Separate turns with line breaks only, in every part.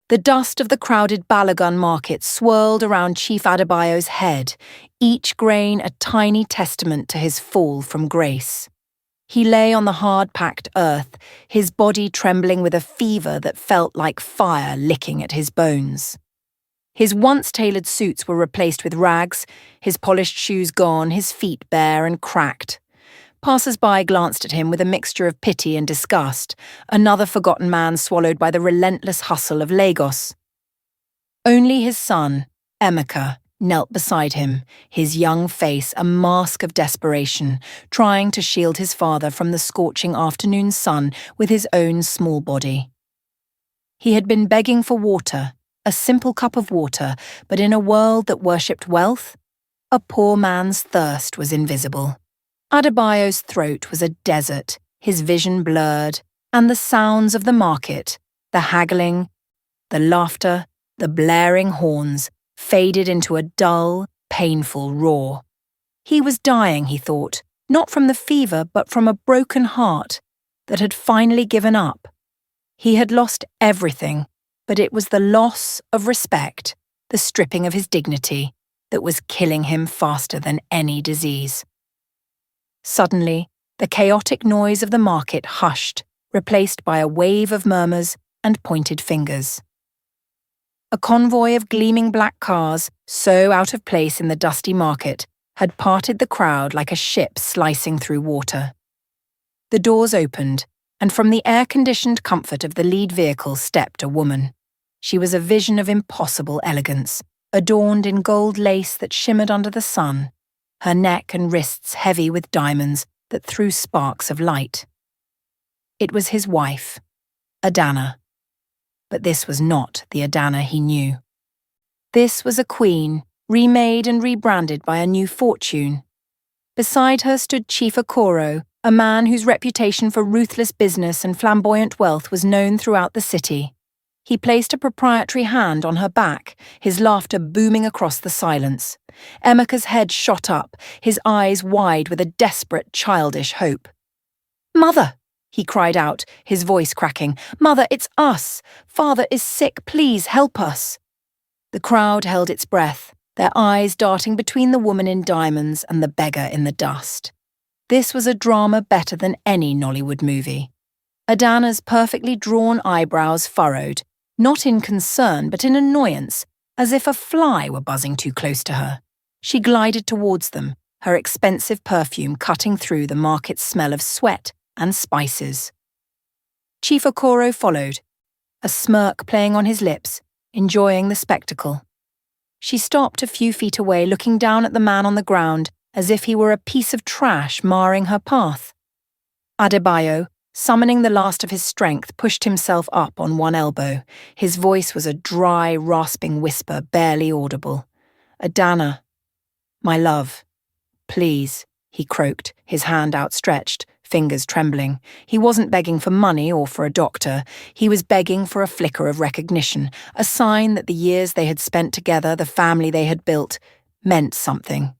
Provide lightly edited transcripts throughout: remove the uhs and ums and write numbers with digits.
The dust of the crowded Balagun market swirled around Chief Adebayo's head, each grain a tiny testament to his fall from grace. He lay on the hard-packed earth, his body trembling with a fever that felt like fire licking at his bones. His once-tailored suits were replaced with rags, his polished shoes gone, his feet bare and cracked. Passers-by glanced at him with a mixture of pity and disgust, another forgotten man swallowed by the relentless hustle of Lagos. Only his son, Emeka, knelt beside him, his young face a mask of desperation, trying to shield his father from the scorching afternoon sun with his own small body. He had been begging for water, a simple cup of water, but in a world that worshipped wealth, a poor man's thirst was invisible. Adebayo's throat was a desert, his vision blurred, and the sounds of the market, the haggling, the laughter, the blaring horns, faded into a dull, painful roar. He was dying, he thought, not from the fever but from a broken heart that had finally given up. He had lost everything, but it was the loss of respect, the stripping of his dignity, that was killing him faster than any disease. Suddenly, the chaotic noise of the market hushed, replaced by a wave of murmurs and pointed fingers. A convoy of gleaming black cars, so out of place in the dusty market, had parted the crowd like a ship slicing through water. The doors opened, and from the air-conditioned comfort of the lead vehicle stepped a woman. She was a vision of impossible elegance, adorned in gold lace that shimmered under the sun, her neck and wrists heavy with diamonds that threw sparks of light. It was his wife, Adana. But this was not the Adana he knew. This was a queen, remade and rebranded by a new fortune. Beside her stood Chief Okoro, a man whose reputation for ruthless business and flamboyant wealth was known throughout the city. He placed a proprietary hand on her back, his laughter booming across the silence. Emeka's head shot up, his eyes wide with a desperate, childish hope. "Mother!" he cried out, his voice cracking. "Mother, it's us! Father is sick, please help us!" The crowd held its breath, their eyes darting between the woman in diamonds and the beggar in the dust. This was a drama better than any Nollywood movie. Adana's perfectly drawn eyebrows furrowed, not in concern but in annoyance, as if a fly were buzzing too close to her. She glided towards them, her expensive perfume cutting through the market's smell of sweat and spices. Chief Okoro followed, a smirk playing on his lips, enjoying the spectacle. She stopped a few feet away, looking down at the man on the ground as if he were a piece of trash marring her path. Adebayo, summoning the last of his strength, pushed himself up on one elbow. His voice was a dry, rasping whisper, barely audible. "Adana, my love, please," he croaked, his hand outstretched, fingers trembling. He wasn't begging for money or for a doctor. He was begging for a flicker of recognition, a sign that the years they had spent together, the family they had built, meant something.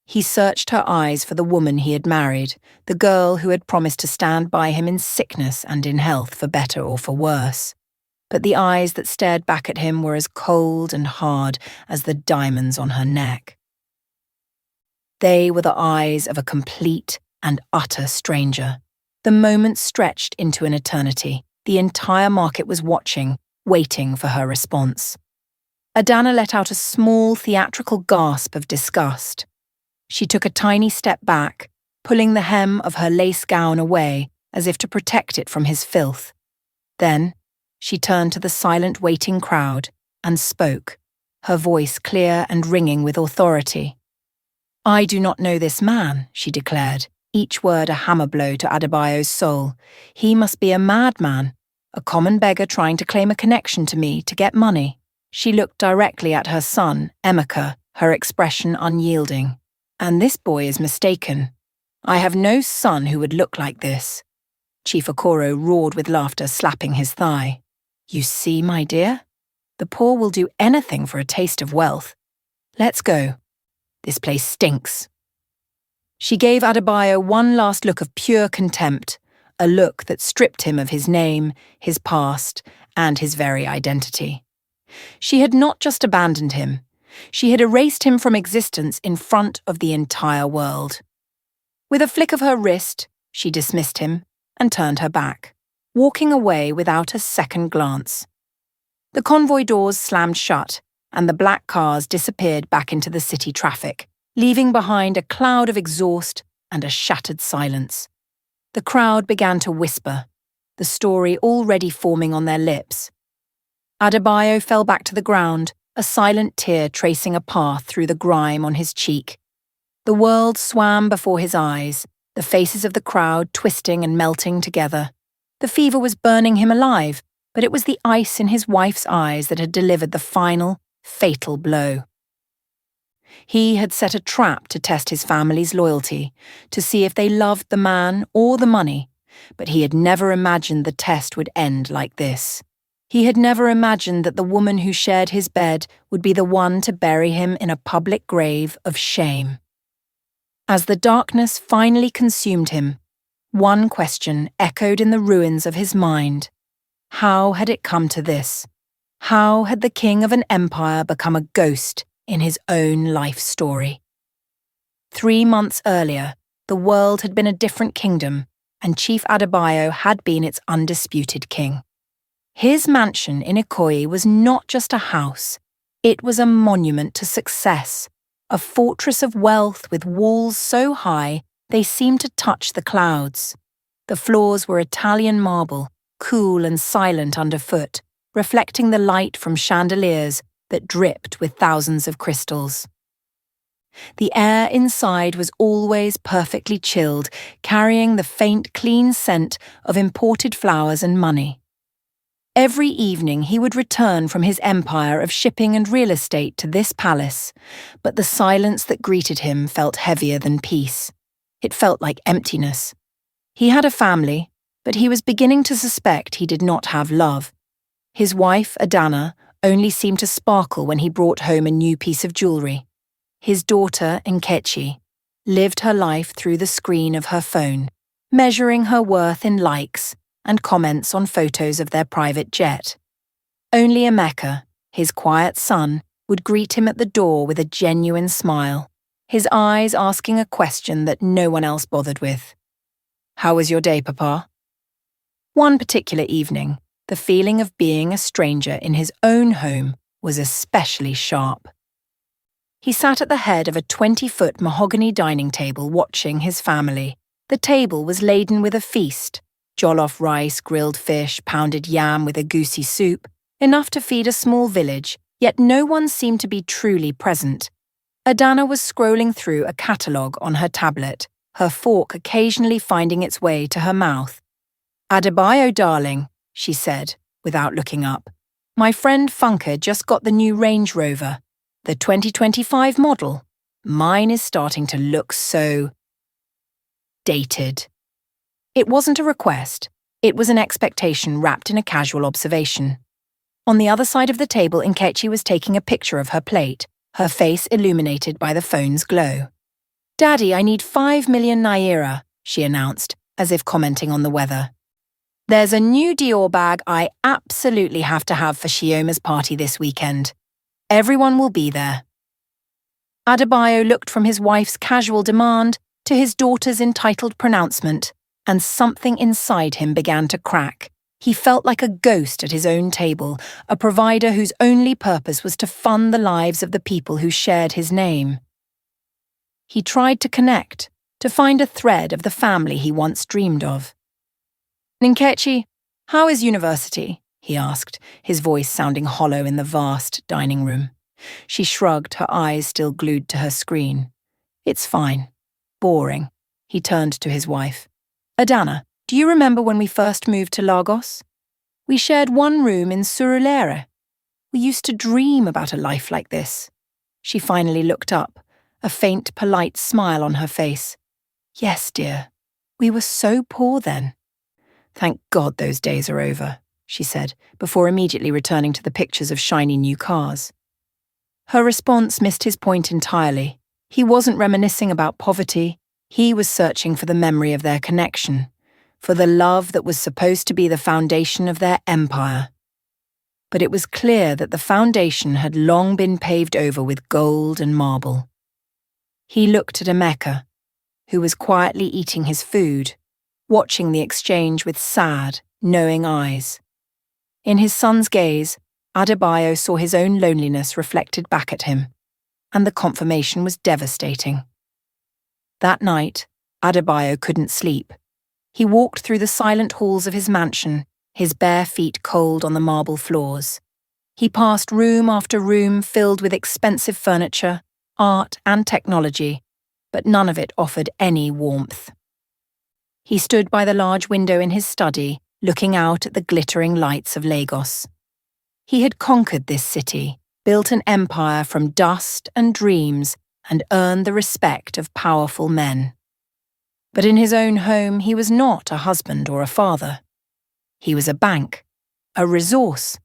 He searched her eyes for the woman he had married, the girl who had promised to stand by him in sickness and in health, for better or for worse. But the eyes that stared back at him were as cold and hard as the diamonds on her neck. They were the eyes of a complete and utter stranger. The moment stretched into an eternity. The entire market was watching, waiting for her response. Adana let out a small, theatrical gasp of disgust. She took a tiny step back, pulling the hem of her lace gown away as if to protect it from his filth. Then, she turned to the silent, waiting crowd and spoke, her voice clear and ringing with authority. "I do not know this man," she declared, each word a hammer blow to Adebayo's soul. "He must be a madman, a common beggar trying to claim a connection to me to get money." She looked directly at her son, Emeka, her expression unyielding. "And this boy is mistaken. I have no son who would look like this." Chief Okoro roared with laughter, slapping his thigh. "You see, my dear? The poor will do anything for a taste of wealth. Let's go. This place stinks." She gave Adebayo one last look of pure contempt, a look that stripped him of his name, his past, and his very identity. She had not just abandoned him, she had erased him from existence in front of the entire world. With a flick of her wrist, she dismissed him and turned her back, walking away without a second glance. The convoy doors slammed shut, and the black cars disappeared back into the city traffic, leaving behind a cloud of exhaust and a shattered silence. The crowd began to whisper, the story already forming on their lips. Adebayo fell back to the ground, a silent tear tracing a path through the grime on his cheek. The world swam before his eyes, the faces of the crowd twisting and melting together. The fever was burning him alive, but it was the ice in his wife's eyes that had delivered the final, fatal blow. He had set a trap to test his family's loyalty, to see if they loved the man or the money, but he had never imagined the test would end like this. He had never imagined that the woman who shared his bed would be the one to bury him in a public grave of shame. As the darkness finally consumed him, one question echoed in the ruins of his mind. How had it come to this? How had the king of an empire become a ghost in his own life story? 3 months earlier, the world had been a different kingdom, and Chief Adebayo had been its undisputed king. His mansion in Ikoyi was not just a house, it was a monument to success, a fortress of wealth with walls so high they seemed to touch the clouds. The floors were Italian marble, cool and silent underfoot, reflecting the light from chandeliers that dripped with thousands of crystals. The air inside was always perfectly chilled, carrying the faint, clean scent of imported flowers and money. Every evening he would return from his empire of shipping and real estate to this palace, but the silence that greeted him felt heavier than peace. It felt like emptiness. He had a family, but he was beginning to suspect he did not have love. His wife, Adana, only seemed to sparkle when he brought home a new piece of jewelry. His daughter, Nkechi, lived her life through the screen of her phone, measuring her worth in likes and comments on photos of their private jet. Only Emeka, his quiet son, would greet him at the door with a genuine smile, his eyes asking a question that no one else bothered with. "How was your day, Papa?" One particular evening, the feeling of being a stranger in his own home was especially sharp. He sat at the head of a 20-foot mahogany dining table watching his family. The table was laden with a feast: jollof rice, grilled fish, pounded yam with a goosey soup, enough to feed a small village, yet no one seemed to be truly present. Adana was scrolling through a catalogue on her tablet, her fork occasionally finding its way to her mouth. "Adebayo, darling," she said, without looking up. "My friend Funke just got the new Range Rover, the 2025 model. Mine is starting to look so dated." It wasn't a request, it was an expectation wrapped in a casual observation. On the other side of the table, Nkechi was taking a picture of her plate, her face illuminated by the phone's glow. "Daddy, I need 5 million naira," she announced, as if commenting on the weather. "There's a new Dior bag I absolutely have to have for Shioma's party this weekend. Everyone will be there." Adebayo looked from his wife's casual demand to his daughter's entitled pronouncement, and something inside him began to crack. He felt like a ghost at his own table, a provider whose only purpose was to fund the lives of the people who shared his name. He tried to connect, to find a thread of the family he once dreamed of. "Nkechi, how is university?" he asked, his voice sounding hollow in the vast dining room. She shrugged, her eyes still glued to her screen. "It's fine. Boring." He turned to his wife. "Adana, do you remember when we first moved to Lagos? We shared one room in Surulere. We used to dream about a life like this." She finally looked up, a faint, polite smile on her face. "Yes, dear. We were so poor then." "Thank God those days are over," she said, before immediately returning to the pictures of shiny new cars. Her response missed his point entirely. He wasn't reminiscing about poverty. He was searching for the memory of their connection. for the love that was supposed to be the foundation of their empire. But it was clear that the foundation had long been paved over with gold and marble. He looked at Emeka, who was quietly eating his food, watching the exchange with sad, knowing eyes. In his son's gaze, Adebayo saw his own loneliness reflected back at him, and the confirmation was devastating. That night, Adebayo couldn't sleep. He walked through the silent halls of his mansion, his bare feet cold on the marble floors. He passed room after room filled with expensive furniture, art and technology, but none of it offered any warmth. He stood by the large window in his study, looking out at the glittering lights of Lagos. He had conquered this city, built an empire from dust and dreams, and earned the respect of powerful men. But in his own home, he was not a husband or a father. He was a bank, a resource,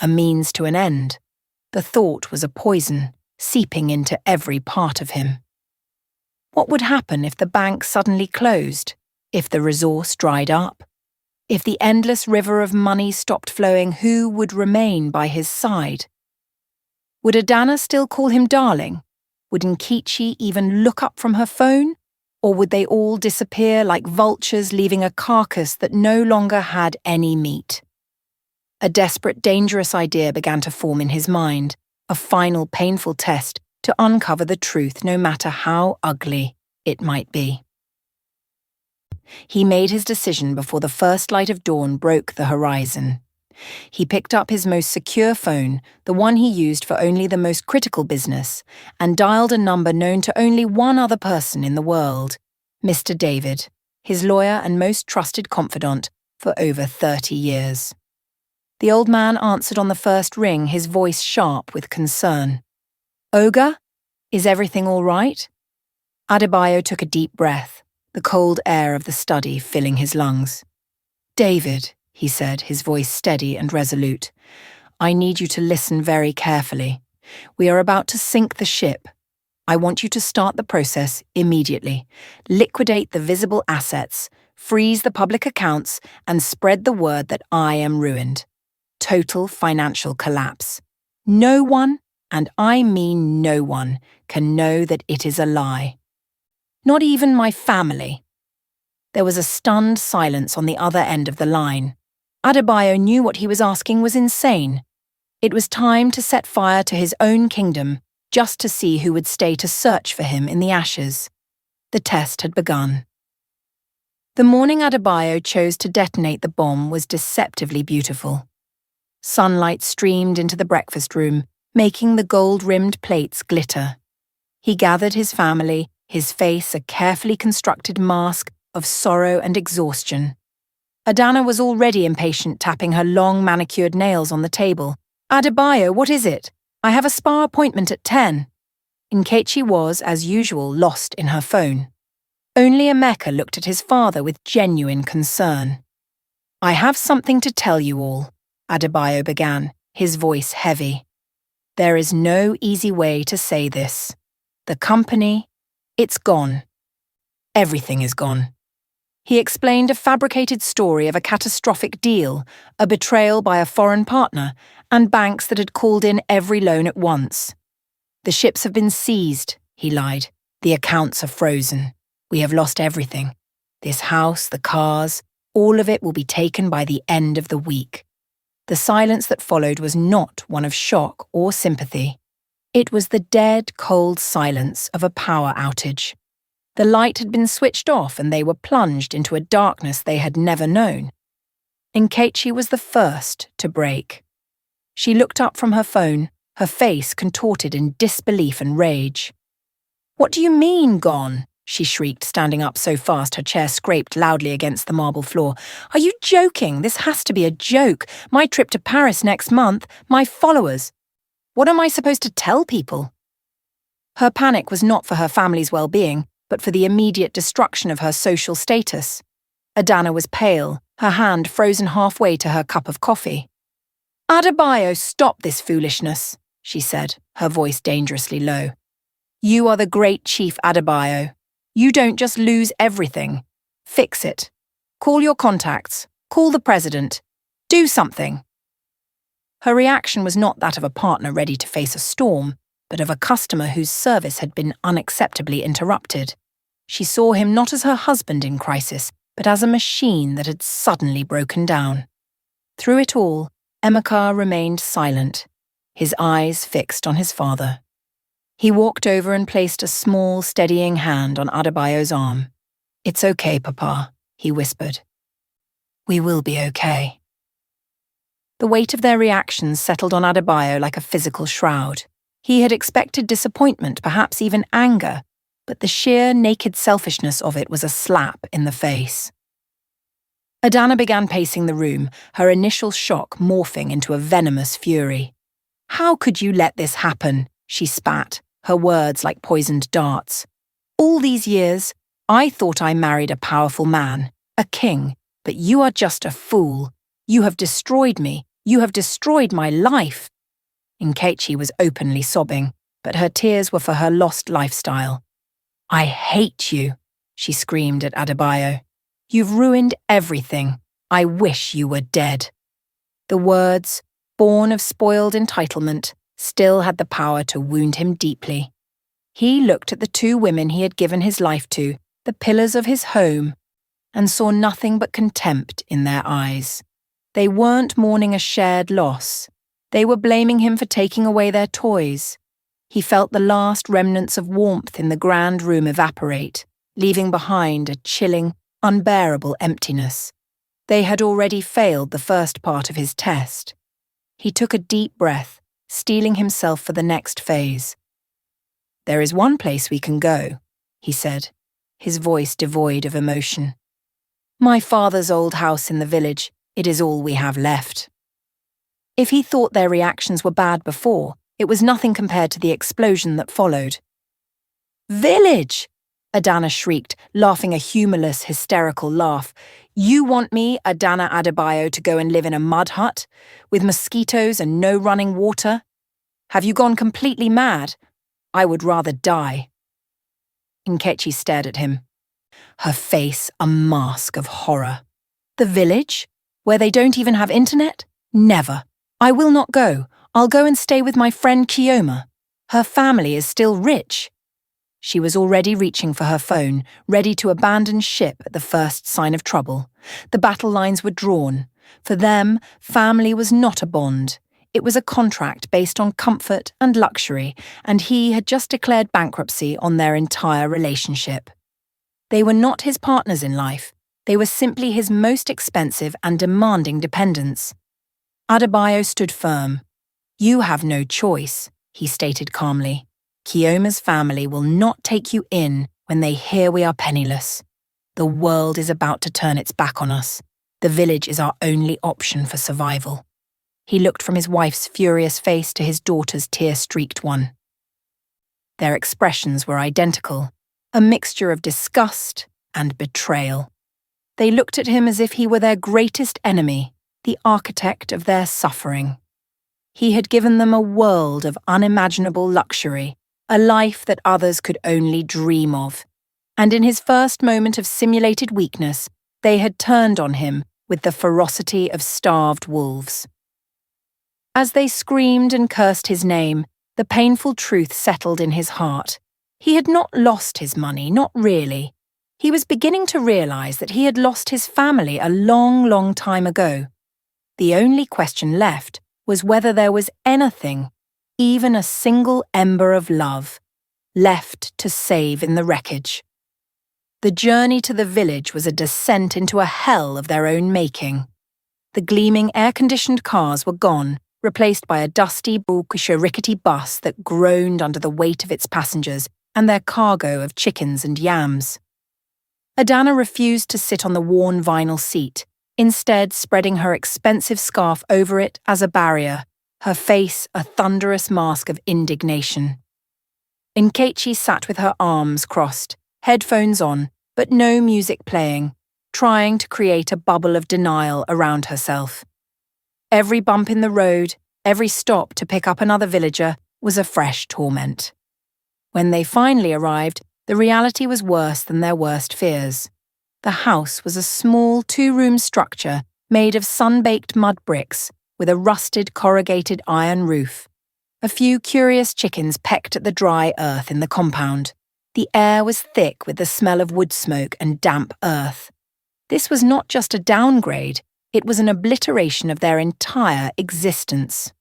a means to an end. The thought was a poison, seeping into every part of him. What would happen if the bank suddenly closed, if the resource dried up? If the endless river of money stopped flowing, who would remain by his side? Would Adana still call him darling? Would Nkechi even look up from her phone? Or would they all disappear like vultures, leaving a carcass that no longer had any meat? A desperate, dangerous idea began to form in his mind, a final, painful test to uncover the truth, no matter how ugly it might be. He made his decision before the first light of dawn broke the horizon. He picked up his most secure phone, the one he used for only the most critical business, and dialed a number known to only one other person in the world, Mr. David, his lawyer and most trusted confidant for over 30 years. The old man answered on the first ring, his voice sharp with concern. "Oga, is everything all right?" Adebayo took a deep breath, the cold air of the study filling his lungs. "David," he said, his voice steady and resolute, "I need you to listen very carefully. We are about to sink the ship. I want you to start the process immediately. Liquidate the visible assets, freeze the public accounts, and spread the word that I am ruined. Total financial collapse. No one, and I mean no one, can know that it is a lie. Not even my family." There was a stunned silence on the other end of the line. Adebayo knew what he was asking was insane. It was time to set fire to his own kingdom, just to see who would stay to search for him in the ashes. The test had begun. The morning Adebayo chose to detonate the bomb was deceptively beautiful. Sunlight streamed into the breakfast room, making the gold-rimmed plates glitter. He gathered his family, his face a carefully constructed mask of sorrow and exhaustion. Adana was already impatient, tapping her long manicured nails on the table. "Adebayo, what is it? I have a spa appointment at 10. Nkechi was, as usual, lost in her phone. Only Emeka looked at his father with genuine concern. "I have something to tell you all," Adebayo began, his voice heavy. "There is no easy way to say this. The company, it's gone. Everything is gone." He explained a fabricated story of a catastrophic deal, a betrayal by a foreign partner, and banks that had called in every loan at once. "The ships have been seized," he lied. "The accounts are frozen. We have lost everything. This house, the cars, all of it will be taken by the end of the week." The silence that followed was not one of shock or sympathy. It was the dead, cold silence of a power outage. The light had been switched off and they were plunged into a darkness they had never known. Nkechi was the first to break. She looked up from her phone, her face contorted in disbelief and rage. "What do you mean, gone?" she shrieked, standing up so fast her chair scraped loudly against the marble floor. "Are you joking? This has to be a joke. My trip to Paris next month, my followers. What am I supposed to tell people?" Her panic was not for her family's well-being, but for the immediate destruction of her social status. Adana was pale, her hand frozen halfway to her cup of coffee. "Adebayo, stop this foolishness," she said, her voice dangerously low. "You are the great Chief Adebayo. You don't just lose everything. Fix it. Call your contacts. Call the president. Do something. Her reaction was not that of a partner ready to face a storm, but of a customer whose service had been unacceptably interrupted. She saw him not as her husband in crisis, but as a machine that had suddenly broken down. Through it all, Emeka remained silent, his eyes fixed on his father. He walked over and placed a small, steadying hand on Adebayo's arm. "It's okay, Papa," he whispered. "We will be okay." The weight of their reactions settled on Adebayo like a physical shroud. He had expected disappointment, perhaps even anger, but the sheer, naked selfishness of it was a slap in the face. Adana began pacing the room, her initial shock morphing into a venomous fury. "How could you let this happen?" she spat, her words like poisoned darts. "All these years, I thought I married a powerful man, a king, but you are just a fool. You have destroyed me. You have destroyed my life." Nkechi was openly sobbing, but her tears were for her lost lifestyle. "I hate you," she screamed at Adebayo. "You've ruined everything. I wish you were dead." The words, born of spoiled entitlement, still had the power to wound him deeply. He looked at the two women he had given his life to, the pillars of his home, and saw nothing but contempt in their eyes. They weren't mourning a shared loss. They were blaming him for taking away their toys. He felt the last remnants of warmth in the grand room evaporate, leaving behind a chilling, unbearable emptiness. They had already failed the first part of his test. He took a deep breath, steeling himself for the next phase. "There is one place we can go," he said, his voice devoid of emotion. "My father's old house in the village. It is all we have left." If he thought their reactions were bad before, it was nothing compared to the explosion that followed. "Village!" Adana shrieked, laughing a humorless, hysterical laugh. "You want me, Adana Adebayo, to go and live in a mud hut, with mosquitoes and no running water? Have you gone completely mad? I would rather die." Nkechi stared at him, her face a mask of horror. "The village? Where they don't even have internet? Never. I will not go. I'll go and stay with my friend Kioma. Her family is still rich." She was already reaching for her phone, ready to abandon ship at the first sign of trouble. The battle lines were drawn. For them, family was not a bond. It was a contract based on comfort and luxury, and he had just declared bankruptcy on their entire relationship. They were not his partners in life. They were simply his most expensive and demanding dependents. Adebayo stood firm. "You have no choice," he stated calmly. "Kioma's family will not take you in when they hear we are penniless. The world is about to turn its back on us. The village is our only option for survival." He looked from his wife's furious face to his daughter's tear-streaked one. Their expressions were identical, a mixture of disgust and betrayal. They looked at him as if he were their greatest enemy, the architect of their suffering. He had given them a world of unimaginable luxury, a life that others could only dream of. And in his first moment of simulated weakness, they had turned on him with the ferocity of starved wolves. As they screamed and cursed his name, the painful truth settled in his heart. He had not lost his money, not really. He was beginning to realize that he had lost his family a long, long time ago. The only question left was whether there was anything, even a single ember of love, left to save in the wreckage. The journey to the village was a descent into a hell of their own making. The gleaming air-conditioned cars were gone, replaced by a dusty, rickety bus that groaned under the weight of its passengers and their cargo of chickens and yams. Adana refused to sit on the worn vinyl seat, instead spreading her expensive scarf over it as a barrier, her face a thunderous mask of indignation. Nkechi sat with her arms crossed, headphones on, but no music playing, trying to create a bubble of denial around herself. Every bump in the road, every stop to pick up another villager, was a fresh torment. When they finally arrived, the reality was worse than their worst fears. The house was a small two-room structure made of sun-baked mud bricks with a rusted corrugated iron roof. A few curious chickens pecked at the dry earth in the compound. The air was thick with the smell of wood smoke and damp earth. This was not just a downgrade, it was an obliteration of their entire existence.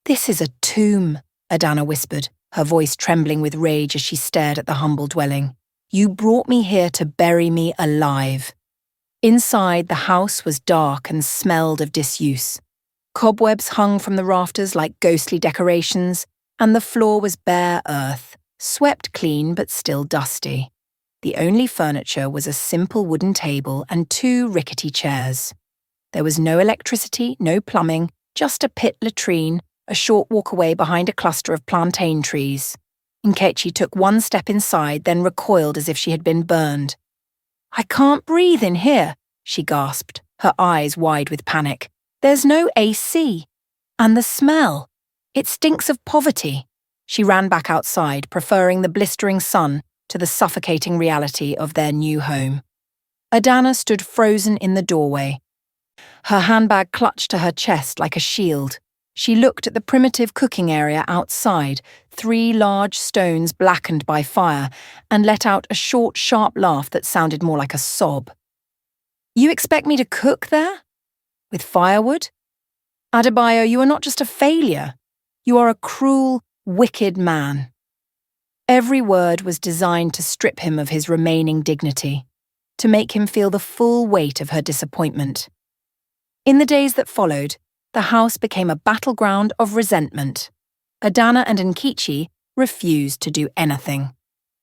"This is a tomb," Adana whispered, her voice trembling with rage as she stared at the humble dwelling. "You brought me here to bury me alive." Inside, the house was dark and smelled of disuse. Cobwebs hung from the rafters like ghostly decorations, and the floor was bare earth, swept clean but still dusty. The only furniture was a simple wooden table and two rickety chairs. There was no electricity, no plumbing, just a pit latrine, a short walk away behind a cluster of plantain trees. Nkechi took one step inside, then recoiled as if she had been burned. "I can't breathe in here," she gasped, her eyes wide with panic. "There's no AC. And the smell. It stinks of poverty." She ran back outside, preferring the blistering sun to the suffocating reality of their new home. Adana stood frozen in the doorway. Her handbag clutched to her chest like a shield. She looked at the primitive cooking area outside, 3 large stones blackened by fire, and let out a short, sharp laugh that sounded more like a sob. "You expect me to cook there? With firewood? Adebayo, you are not just a failure. You are a cruel, wicked man." Every word was designed to strip him of his remaining dignity, to make him feel the full weight of her disappointment. In the days that followed, the house became a battleground of resentment. Adana and Nkechi refused to do anything.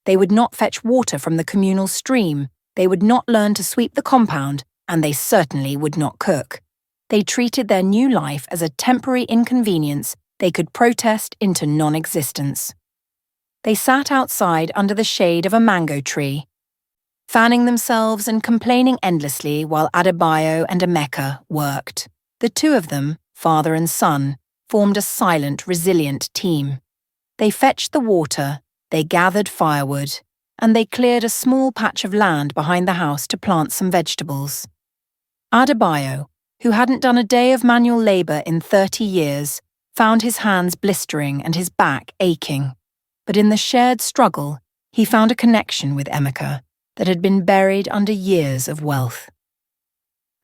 They would not fetch water from the communal stream, they would not learn to sweep the compound, and they certainly would not cook. They treated their new life as a temporary inconvenience they could protest into non-existence. They sat outside under the shade of a mango tree, fanning themselves and complaining endlessly while Adebayo and Emeka worked. The two of them, father and son, formed a silent, resilient team. They fetched the water, they gathered firewood, and they cleared a small patch of land behind the house to plant some vegetables. Adebayo, who hadn't done a day of manual labour in 30 years, found his hands blistering and his back aching. But in the shared struggle, he found a connection with Emeka that had been buried under years of wealth.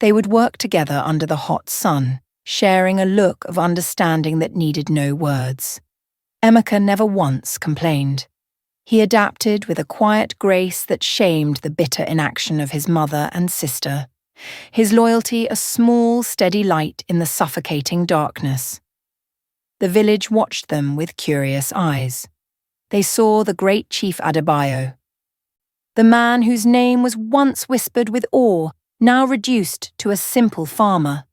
They would work together under the hot sun, sharing a look of understanding that needed no words. Emeka never once complained. He adapted with a quiet grace that shamed the bitter inaction of his mother and sister, his loyalty a small, steady light in the suffocating darkness. The village watched them with curious eyes. They saw the great Chief Adebayo, the man whose name was once whispered with awe, now reduced to a simple farmer.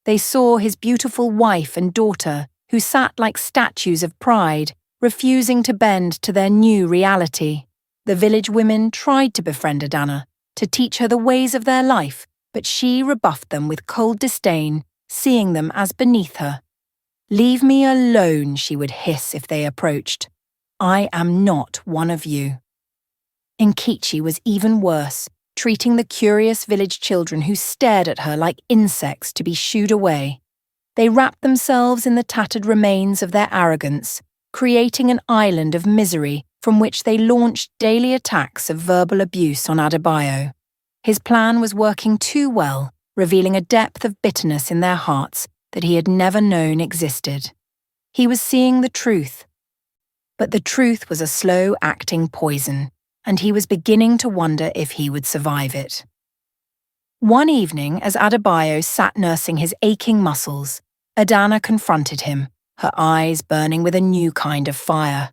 They saw his beautiful wife and daughter, who sat like statues of pride, refusing to bend to their new reality. The village women tried to befriend Adana, to teach her the ways of their life, but she rebuffed them with cold disdain, seeing them as beneath her. "Leave me alone," she would hiss if they approached. "I am not one of you." Nkechi was even worse, treating the curious village children who stared at her like insects to be shooed away. They wrapped themselves in the tattered remains of their arrogance, creating an island of misery from which they launched daily attacks of verbal abuse on Adebayo. His plan was working too well, revealing a depth of bitterness in their hearts that he had never known existed. He was seeing the truth. But the truth was a slow-acting poison, and he was beginning to wonder if he would survive it. One evening, as Adebayo sat nursing his aching muscles, Adana confronted him, her eyes burning with a new kind of fire.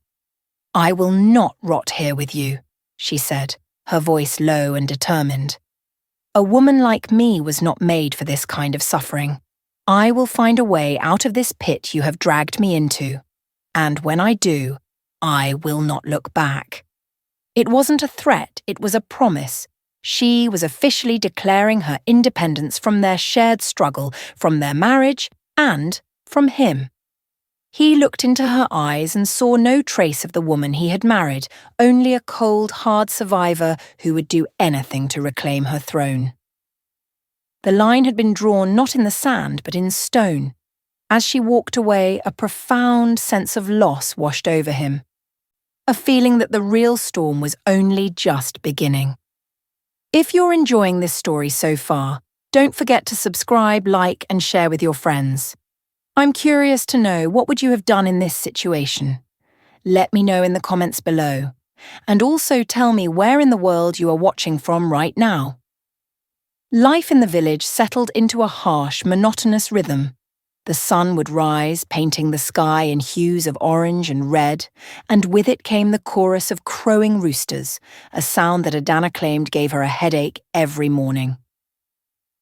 "I will not rot here with you," she said, her voice low and determined. "A woman like me was not made for this kind of suffering. I will find a way out of this pit you have dragged me into, and when I do, I will not look back." It wasn't a threat, it was a promise. She was officially declaring her independence from their shared struggle, from their marriage, and from him. He looked into her eyes and saw no trace of the woman he had married, only a cold, hard survivor who would do anything to reclaim her throne. The line had been drawn not in the sand, but in stone. As she walked away, a profound sense of loss washed over him. A feeling that the real storm was only just beginning. If you're enjoying this story so far, don't forget to subscribe, like, and share with your friends. I'm curious to know, what would you have done in this situation? Let me know in the comments below. And also tell me where in the world you are watching from right now. Life in the village settled into a harsh, monotonous rhythm. The sun would rise, painting the sky in hues of orange and red, and with it came the chorus of crowing roosters, a sound that Adana claimed gave her a headache every morning.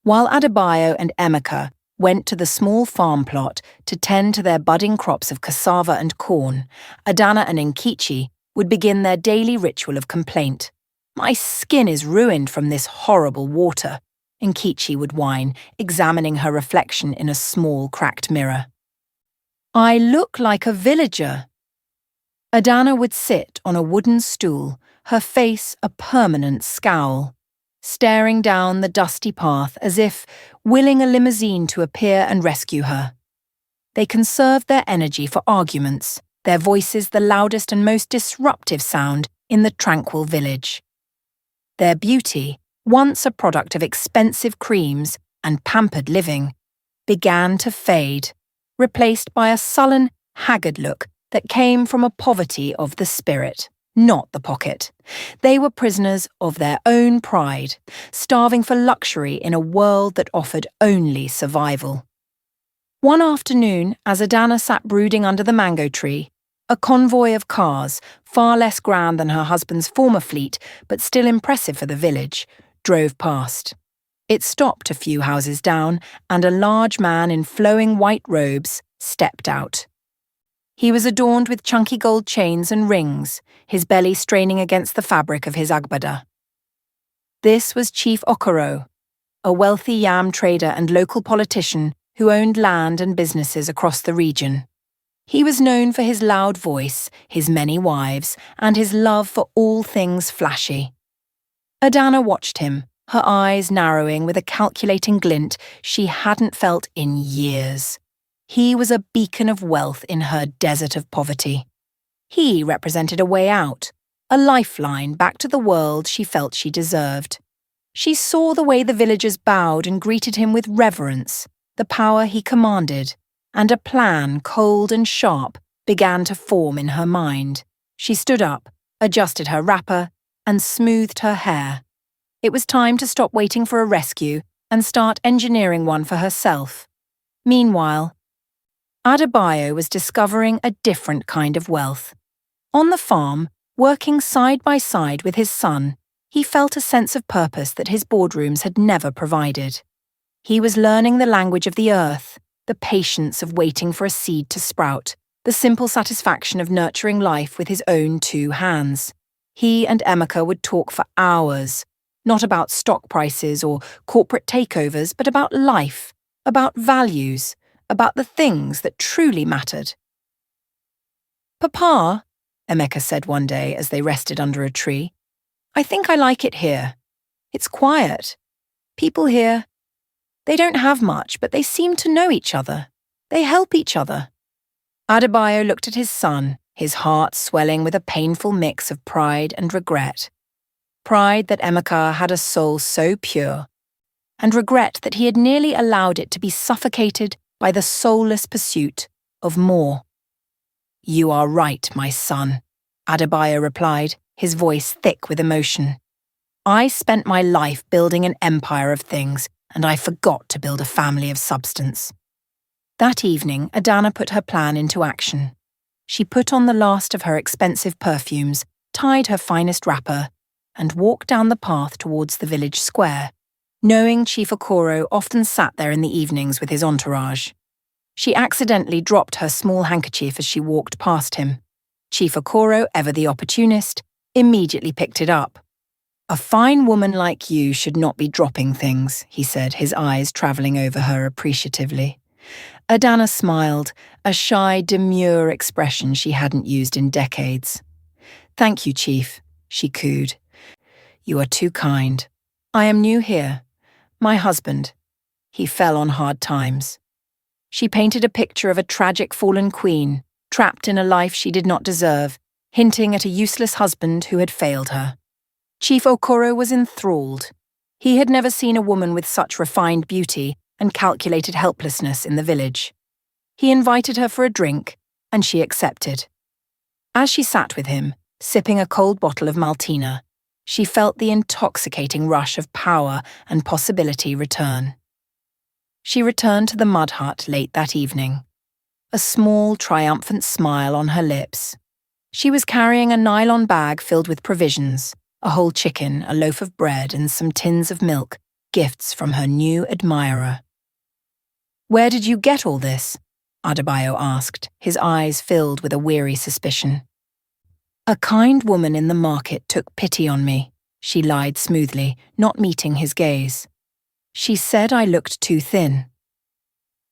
While Adebayo and Emeka went to the small farm plot to tend to their budding crops of cassava and corn, Adana and Nkechi would begin their daily ritual of complaint. "My skin is ruined from this horrible water," Nkechi would whine, examining her reflection in a small, cracked mirror. "I look like a villager." Adana would sit on a wooden stool, her face a permanent scowl, staring down the dusty path as if willing a limousine to appear and rescue her. They conserved their energy for arguments, their voices the loudest and most disruptive sound in the tranquil village. Their beauty, once a product of expensive creams and pampered living, began to fade, replaced by a sullen, haggard look that came from a poverty of the spirit, not the pocket. They were prisoners of their own pride, starving for luxury in a world that offered only survival. One afternoon, as Adana sat brooding under the mango tree, a convoy of cars, far less grand than her husband's former fleet, but still impressive for the village, drove past. It stopped a few houses down, and a large man in flowing white robes stepped out. He was adorned with chunky gold chains and rings, his belly straining against the fabric of his agbada. This was Chief Okoro, a wealthy yam trader and local politician who owned land and businesses across the region. He was known for his loud voice, his many wives, and his love for all things flashy. Adana watched him, her eyes narrowing with a calculating glint she hadn't felt in years. He was a beacon of wealth in her desert of poverty. He represented a way out, a lifeline back to the world she felt she deserved. She saw the way the villagers bowed and greeted him with reverence, the power he commanded, and a plan, cold and sharp, began to form in her mind. She stood up, adjusted her wrapper, and smoothed her hair. It was time to stop waiting for a rescue and start engineering one for herself. Meanwhile, Adebayo was discovering a different kind of wealth. On the farm, working side by side with his son, he felt a sense of purpose that his boardrooms had never provided. He was learning the language of the earth, the patience of waiting for a seed to sprout, the simple satisfaction of nurturing life with his own two hands. He and Emeka would talk for hours, not about stock prices or corporate takeovers, but about life, about values, about the things that truly mattered. "Papa," Emeka said one day as they rested under a tree, "I think I like it here. It's quiet. People here, they don't have much, but they seem to know each other. They help each other." Adebayo looked at his son, his heart swelling with a painful mix of pride and regret. Pride that Emeka had a soul so pure, and regret that he had nearly allowed it to be suffocated by the soulless pursuit of more. "You are right, my son," Adebayo replied, his voice thick with emotion. "I spent my life building an empire of things, and I forgot to build a family of substance." That evening, Adana put her plan into action. She put on the last of her expensive perfumes, tied her finest wrapper, and walked down the path towards the village square, knowing Chief Okoro often sat there in the evenings with his entourage. She accidentally dropped her small handkerchief as she walked past him. Chief Okoro, ever the opportunist, immediately picked it up. "A fine woman like you should not be dropping things," he said, his eyes travelling over her appreciatively. Adana smiled, a shy, demure expression she hadn't used in decades. "Thank you, Chief," she cooed. "You are too kind. I am new here. My husband. He fell on hard times." She painted a picture of a tragic fallen queen, trapped in a life she did not deserve, hinting at a useless husband who had failed her. Chief Okoro was enthralled. He had never seen a woman with such refined beauty and calculated helplessness in the village. He invited her for a drink, and she accepted. As she sat with him, sipping a cold bottle of Maltina, she felt the intoxicating rush of power and possibility return. She returned to the mud hut late that evening, a small, triumphant smile on her lips. She was carrying a nylon bag filled with provisions, a whole chicken, a loaf of bread, and some tins of milk, gifts from her new admirer. "Where did you get all this?" Adebayo asked, his eyes filled with a weary suspicion. "A kind woman in the market took pity on me," she lied smoothly, not meeting his gaze. "She said I looked too thin."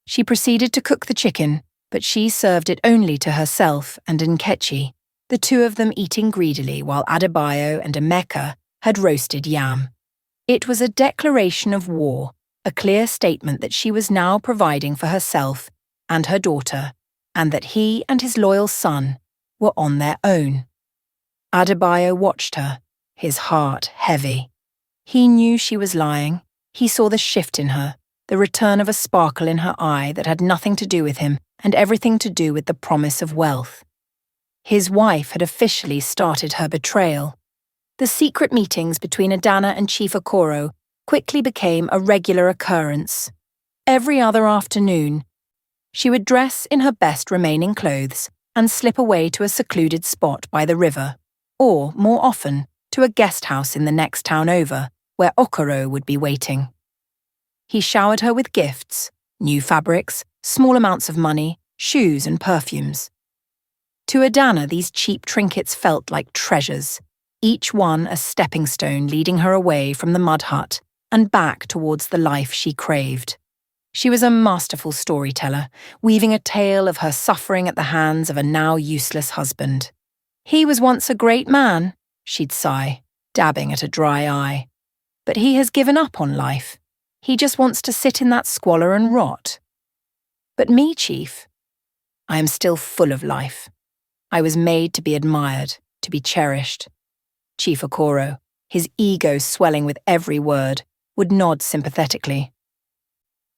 She proceeded to cook the chicken, but she served it only to herself and Nkechi, the two of them eating greedily while Adebayo and Emeka had roasted yam. It was a declaration of war, a clear statement that she was now providing for herself and her daughter, and that he and his loyal son were on their own. Adebayo watched her, his heart heavy. He knew she was lying. He saw the shift in her, the return of a sparkle in her eye that had nothing to do with him and everything to do with the promise of wealth. His wife had officially started her betrayal. The secret meetings between Adana and Chief Okoro quickly became a regular occurrence. Every other afternoon, she would dress in her best remaining clothes and slip away to a secluded spot by the river, or, more often, to a guest house in the next town over, where Okoro would be waiting. He showered her with gifts, new fabrics, small amounts of money, shoes and perfumes. To Adana, these cheap trinkets felt like treasures, each one a stepping stone leading her away from the mud hut and back towards the life she craved. She was a masterful storyteller, weaving a tale of her suffering at the hands of a now useless husband. "He was once a great man," she'd sigh, dabbing at a dry eye. "But he has given up on life. He just wants to sit in that squalor and rot. But me, Chief, I am still full of life. I was made to be admired, to be cherished." Chief Okoro, his ego swelling with every word, would nod sympathetically.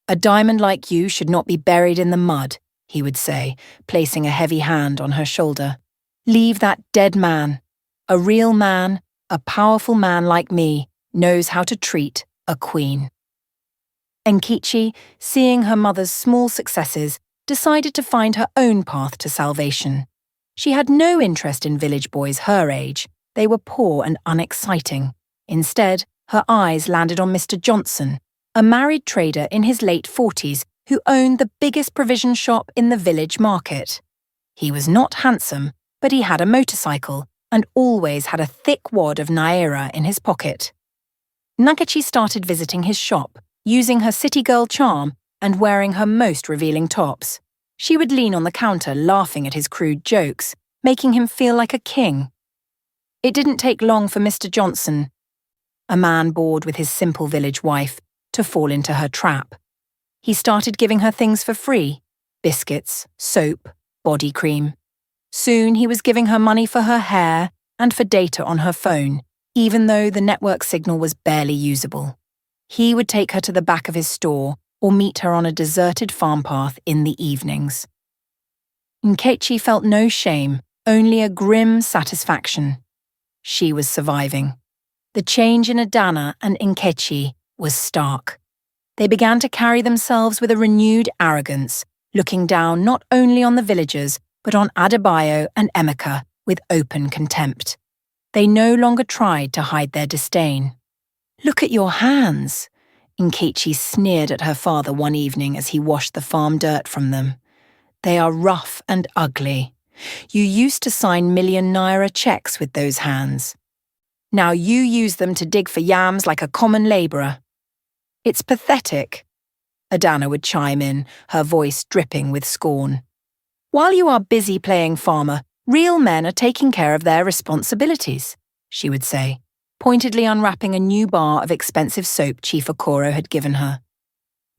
"A diamond like you should not be buried in the mud," he would say, placing a heavy hand on her shoulder. "Leave that dead man. A real man, a powerful man like me, knows how to treat a queen." Nkechi, seeing her mother's small successes, decided to find her own path to salvation. She had no interest in village boys her age. They were poor and unexciting. Instead, her eyes landed on Mr. Johnson, a married trader in his late 40s who owned the biggest provision shop in the village market. He was not handsome, but he had a motorcycle and always had a thick wad of naira in his pocket. Nkechi started visiting his shop, using her city girl charm and wearing her most revealing tops. She would lean on the counter laughing at his crude jokes, making him feel like a king. It didn't take long for Mr. Johnson, a man bored with his simple village wife, to fall into her trap. He started giving her things for free: biscuits, soap, body cream. Soon he was giving her money for her hair and for data on her phone, even though the network signal was barely usable. He would take her to the back of his store or meet her on a deserted farm path in the evenings. Nkechi felt no shame, only a grim satisfaction. She was surviving. The change in Adana and Nkechi was stark. They began to carry themselves with a renewed arrogance, looking down not only on the villagers, but on Adebayo and Emeka with open contempt. They no longer tried to hide their disdain. "Look at your hands," Nkechi sneered at her father one evening as he washed the farm dirt from them. "They are rough and ugly. You used to sign million-naira checks with those hands. Now you use them to dig for yams like a common labourer. It's pathetic." Adana would chime in, her voice dripping with scorn. While you are busy playing farmer, real men are taking care of their responsibilities, she would say, pointedly unwrapping a new bar of expensive soap Chief Okoro had given her.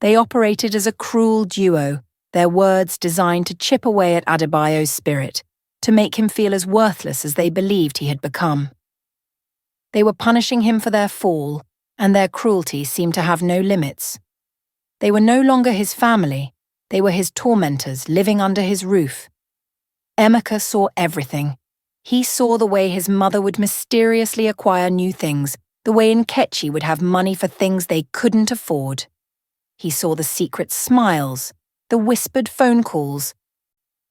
They operated as a cruel duo, their words designed to chip away at Adebayo's spirit, to make him feel as worthless as they believed he had become. They were punishing him for their fall, and their cruelty seemed to have no limits. They were no longer his family, they were his tormentors living under his roof. Emeka saw everything. He saw the way his mother would mysteriously acquire new things, the way Nkechi would have money for things they couldn't afford. He saw the secret smiles, the whispered phone calls,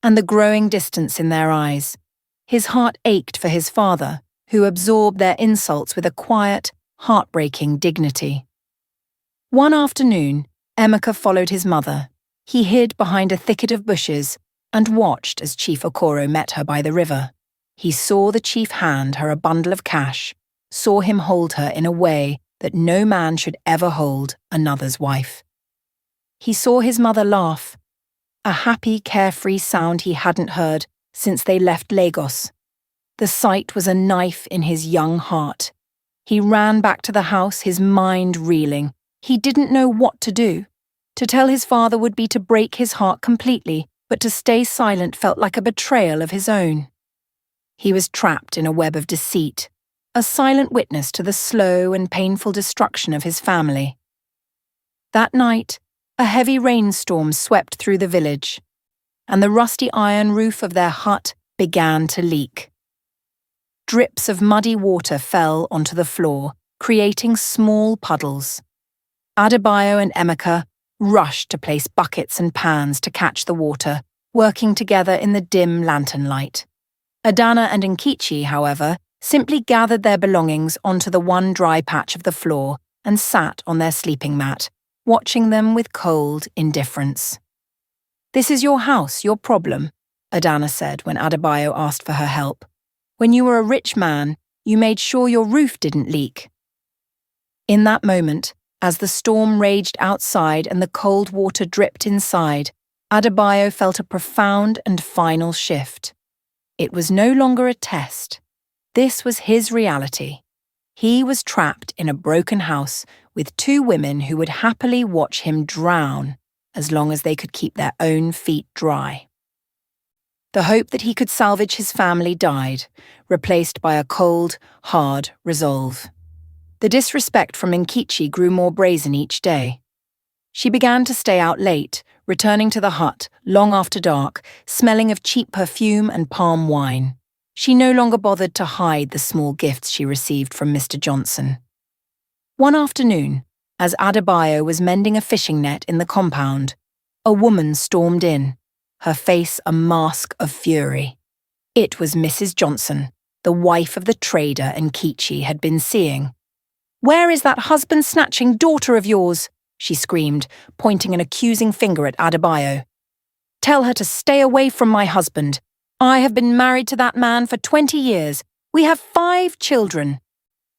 and the growing distance in their eyes. His heart ached for his father, who absorbed their insults with a quiet, heartbreaking dignity. One afternoon, Emeka followed his mother. He hid behind a thicket of bushes and watched as Chief Okoro met her by the river. He saw the chief hand her a bundle of cash, saw him hold her in a way that no man should ever hold another's wife. He saw his mother laugh, a happy, carefree sound he hadn't heard since they left Lagos. The sight was a knife in his young heart. He ran back to the house, his mind reeling. He didn't know what to do. To tell his father would be to break his heart completely, but to stay silent felt like a betrayal of his own. He was trapped in a web of deceit, a silent witness to the slow and painful destruction of his family. That night, a heavy rainstorm swept through the village, and the rusty iron roof of their hut began to leak. Drips of muddy water fell onto the floor, creating small puddles. Adebayo and Emeka rushed to place buckets and pans to catch the water, working together in the dim lantern light. Adana and Nkechi, however, simply gathered their belongings onto the one dry patch of the floor and sat on their sleeping mat, watching them with cold indifference. "This is your house, your problem," Adana said when Adebayo asked for her help. "When you were a rich man, you made sure your roof didn't leak." In that moment, as the storm raged outside and the cold water dripped inside, Adebayo felt a profound and final shift. It was no longer a test. This was his reality. He was trapped in a broken house with two women who would happily watch him drown as long as they could keep their own feet dry. The hope that he could salvage his family died, replaced by a cold, hard resolve. The disrespect from Nkechi grew more brazen each day. She began to stay out late, returning to the hut long after dark, smelling of cheap perfume and palm wine. She no longer bothered to hide the small gifts she received from Mr. Johnson. One afternoon, as Adebayo was mending a fishing net in the compound, a woman stormed in, her face a mask of fury. It was Mrs. Johnson, the wife of the trader Nkechi had been seeing. "Where is that husband-snatching daughter of yours?" she screamed, pointing an accusing finger at Adebayo. "Tell her to stay away from my husband. I have been married to that man for 20 years. We have 5 children.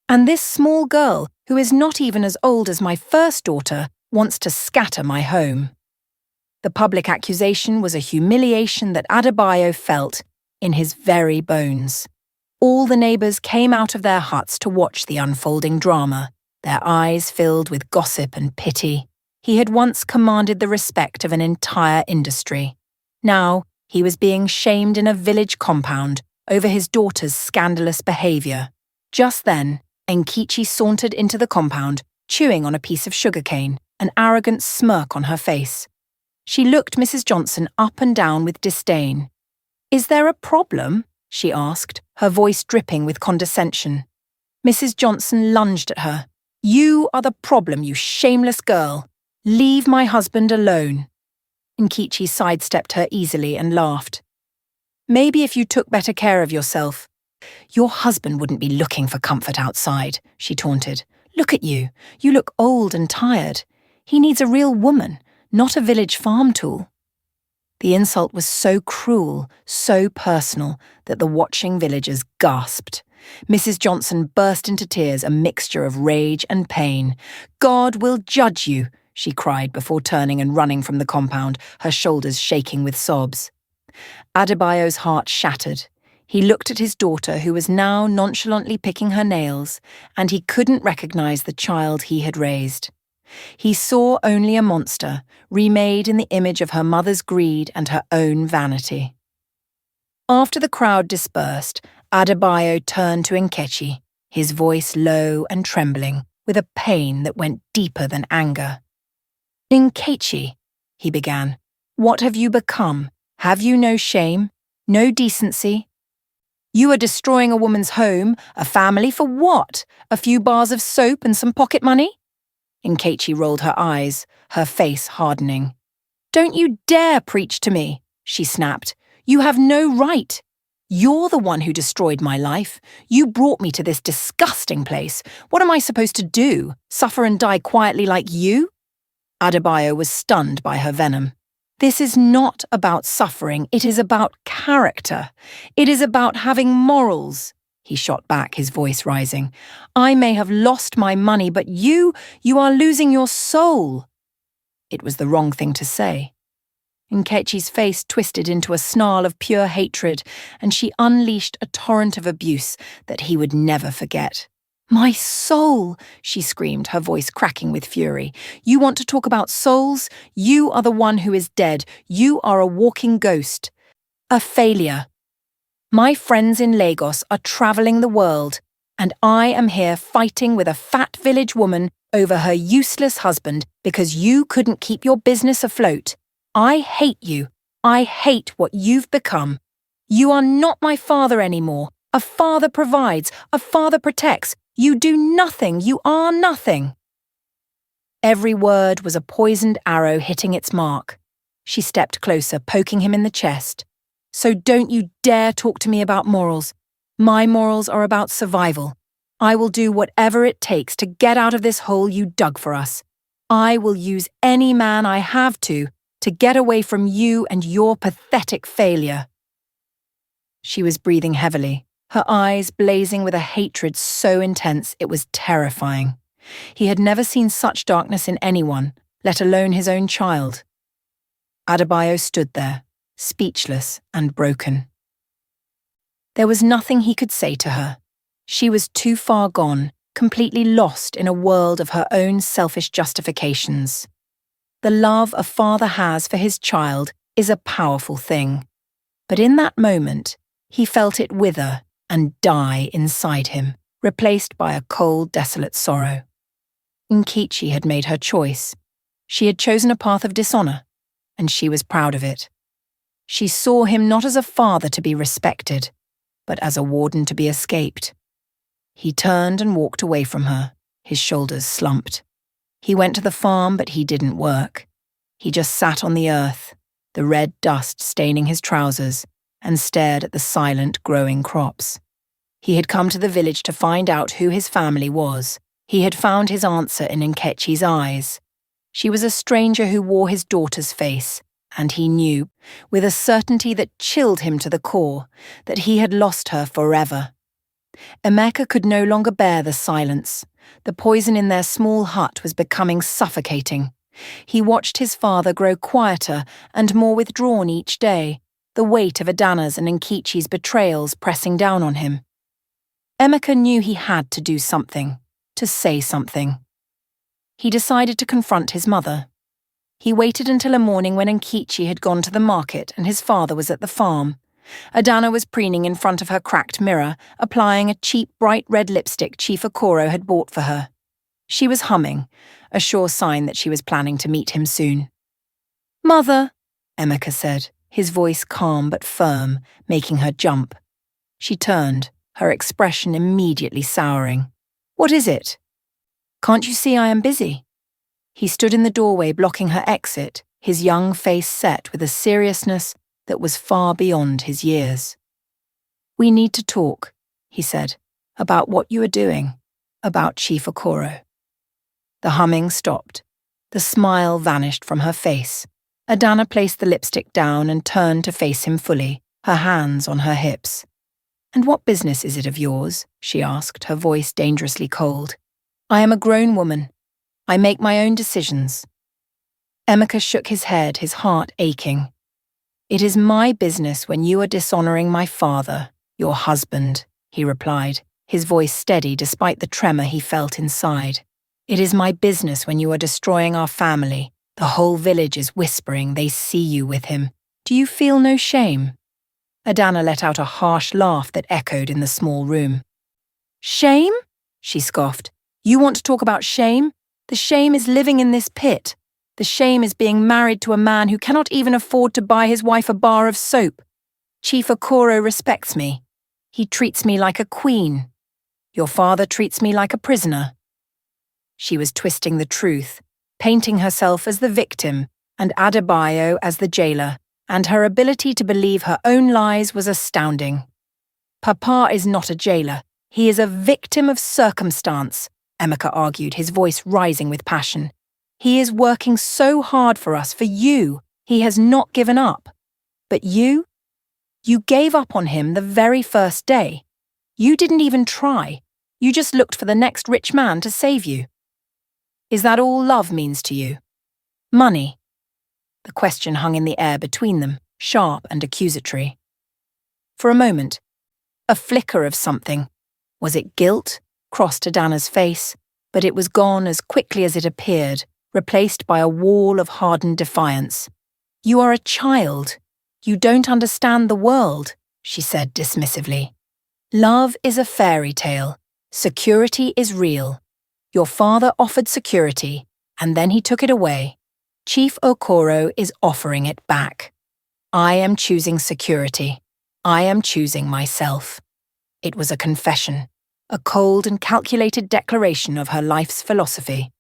And this small girl, who is not even as old as my first daughter, wants to scatter my home." The public accusation was a humiliation that Adebayo felt in his very bones. All the neighbours came out of their huts to watch the unfolding drama, their eyes filled with gossip and pity. He had once commanded the respect of an entire industry. Now, he was being shamed in a village compound over his daughter's scandalous behaviour. Just then, Nkechi sauntered into the compound, chewing on a piece of sugarcane, an arrogant smirk on her face. She looked Mrs. Johnson up and down with disdain. "Is there a problem?" she asked, her voice dripping with condescension. Mrs. Johnson lunged at her. "You are the problem, you shameless girl. Leave my husband alone." Nkechi sidestepped her easily and laughed. "Maybe if you took better care of yourself. Your husband wouldn't be looking for comfort outside," she taunted. "Look at you. You look old and tired. He needs a real woman, not a village farm tool." The insult was so cruel, so personal, that the watching villagers gasped. Mrs. Johnson burst into tears, a mixture of rage and pain. "God will judge you," she cried before turning and running from the compound, her shoulders shaking with sobs. Adebayo's heart shattered. He looked at his daughter, who was now nonchalantly picking her nails, and he couldn't recognize the child he had raised. He saw only a monster, remade in the image of her mother's greed and her own vanity. After the crowd dispersed, Adebayo turned to Nkechi, his voice low and trembling, with a pain that went deeper than anger. "Nkechi," he began, "what have you become? Have you no shame? No decency? You are destroying a woman's home, a family, for what? A few bars of soap and some pocket money?" Nkechi rolled her eyes, her face hardening. "Don't you dare preach to me," she snapped. "You have no right. You're the one who destroyed my life. You brought me to this disgusting place. What am I supposed to do? Suffer and die quietly like you?" Adebayo was stunned by her venom. "This is not about suffering. It is about character. It is about having morals," he shot back, his voice rising. "I may have lost my money, but you are losing your soul." It was the wrong thing to say. Nkechi's face twisted into a snarl of pure hatred, and she unleashed a torrent of abuse that he would never forget. "My soul!" she screamed, her voice cracking with fury. "You want to talk about souls? You are the one who is dead. You are a walking ghost. A failure. My friends in Lagos are travelling the world, and I am here fighting with a fat village woman over her useless husband because you couldn't keep your business afloat. I hate you. I hate what you've become. You are not my father anymore. A father provides. A father protects. You do nothing. You are nothing." Every word was a poisoned arrow hitting its mark. She stepped closer, poking him in the chest. "So don't you dare talk to me about morals. My morals are about survival. I will do whatever it takes to get out of this hole you dug for us. I will use any man I have to get away from you and your pathetic failure." She was breathing heavily, her eyes blazing with a hatred so intense it was terrifying. He had never seen such darkness in anyone, let alone his own child. Adebayo stood there, speechless and broken. There was nothing he could say to her. She was too far gone, completely lost in a world of her own selfish justifications. The love a father has for his child is a powerful thing. But in that moment, he felt it wither and die inside him, replaced by a cold, desolate sorrow. Nkechi had made her choice. She had chosen a path of dishonor, and she was proud of it. She saw him not as a father to be respected, but as a warden to be escaped. He turned and walked away from her, his shoulders slumped. He went to the farm, but he didn't work. He just sat on the earth, the red dust staining his trousers, and stared at the silent, growing crops. He had come to the village to find out who his family was. He had found his answer in Nkechi's eyes. She was a stranger who wore his daughter's face, and he knew, with a certainty that chilled him to the core, that he had lost her forever. Emeka could no longer bear the silence. The poison in their small hut was becoming suffocating. He watched his father grow quieter and more withdrawn each day, the weight of Adana's and Nkechi's betrayals pressing down on him. Emeka knew he had to do something, to say something. He decided to confront his mother. He waited until a morning when Nkechi had gone to the market and his father was at the farm. Adana was preening in front of her cracked mirror, applying a cheap bright red lipstick Chief Okoro had bought for her. She was humming, a sure sign that she was planning to meet him soon. "Mother," Emeka said, his voice calm but firm, making her jump. She turned, her expression immediately souring. "What is it?" "Can't you see I am busy?" He stood in the doorway blocking her exit, his young face set with a seriousness that was far beyond his years. "We need to talk," he said, "about what you are doing, about Chief Okoro." The humming stopped. The smile vanished from her face. Adana placed the lipstick down and turned to face him fully, her hands on her hips. "And what business is it of yours?" she asked, her voice dangerously cold. "I am a grown woman. I make my own decisions. Emeka shook his head, his heart aching. "It is my business when you are dishonoring my father, your husband," he replied, his voice steady despite the tremor he felt inside. "It is my business when you are destroying our family. The whole village is whispering they see you with him. Do you feel no shame?" Adana let out a harsh laugh that echoed in the small room. "Shame?" she scoffed. "You want to talk about shame? The shame is living in this pit. The shame is being married to a man who cannot even afford to buy his wife a bar of soap. Chief Okoro respects me. He treats me like a queen. Your father treats me like a prisoner." She was twisting the truth, painting herself as the victim and Adebayo as the jailer, and her ability to believe her own lies was astounding. "Papa is not a jailer. He is a victim of circumstance," Emeka argued, his voice rising with passion. "He is working so hard for us, for you. He has not given up. But you gave up on him the very first day. You didn't even try. You just looked for the next rich man to save you. Is that all love means to you? Money?" The question hung in the air between them, sharp and accusatory. For a moment, a flicker of something. Was it guilt? Crossed Adana's face, but it was gone as quickly as it appeared, replaced by a wall of hardened defiance. "You are a child. You don't understand the world," she said dismissively. "Love is a fairy tale. Security is real. Your father offered security, and then he took it away. Chief Okoro is offering it back. I am choosing security. I am choosing myself." It was a confession, a cold and calculated declaration of her life's philosophy.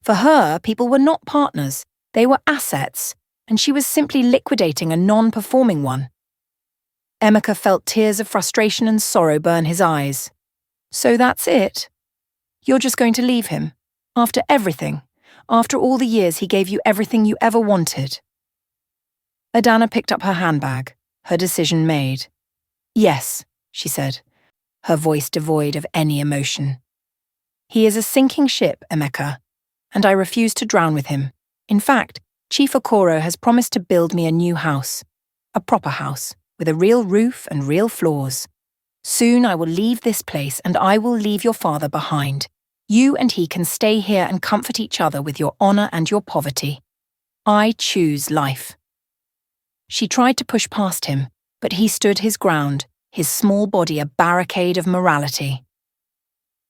For her, people were not partners, they were assets, and she was simply liquidating a non-performing one. Emeka felt tears of frustration and sorrow burn his eyes. "So that's it? You're just going to leave him? After everything? After all the years he gave you everything you ever wanted?" Adana picked up her handbag, her decision made. "Yes," she said, her voice devoid of any emotion. "He is a sinking ship, Emeka, and I refuse to drown with him. In fact, Chief Okoro has promised to build me a new house, a proper house, with a real roof and real floors. Soon I will leave this place and I will leave your father behind. You and he can stay here and comfort each other with your honor and your poverty. I choose life." She tried to push past him, but he stood his ground, his small body a barricade of morality.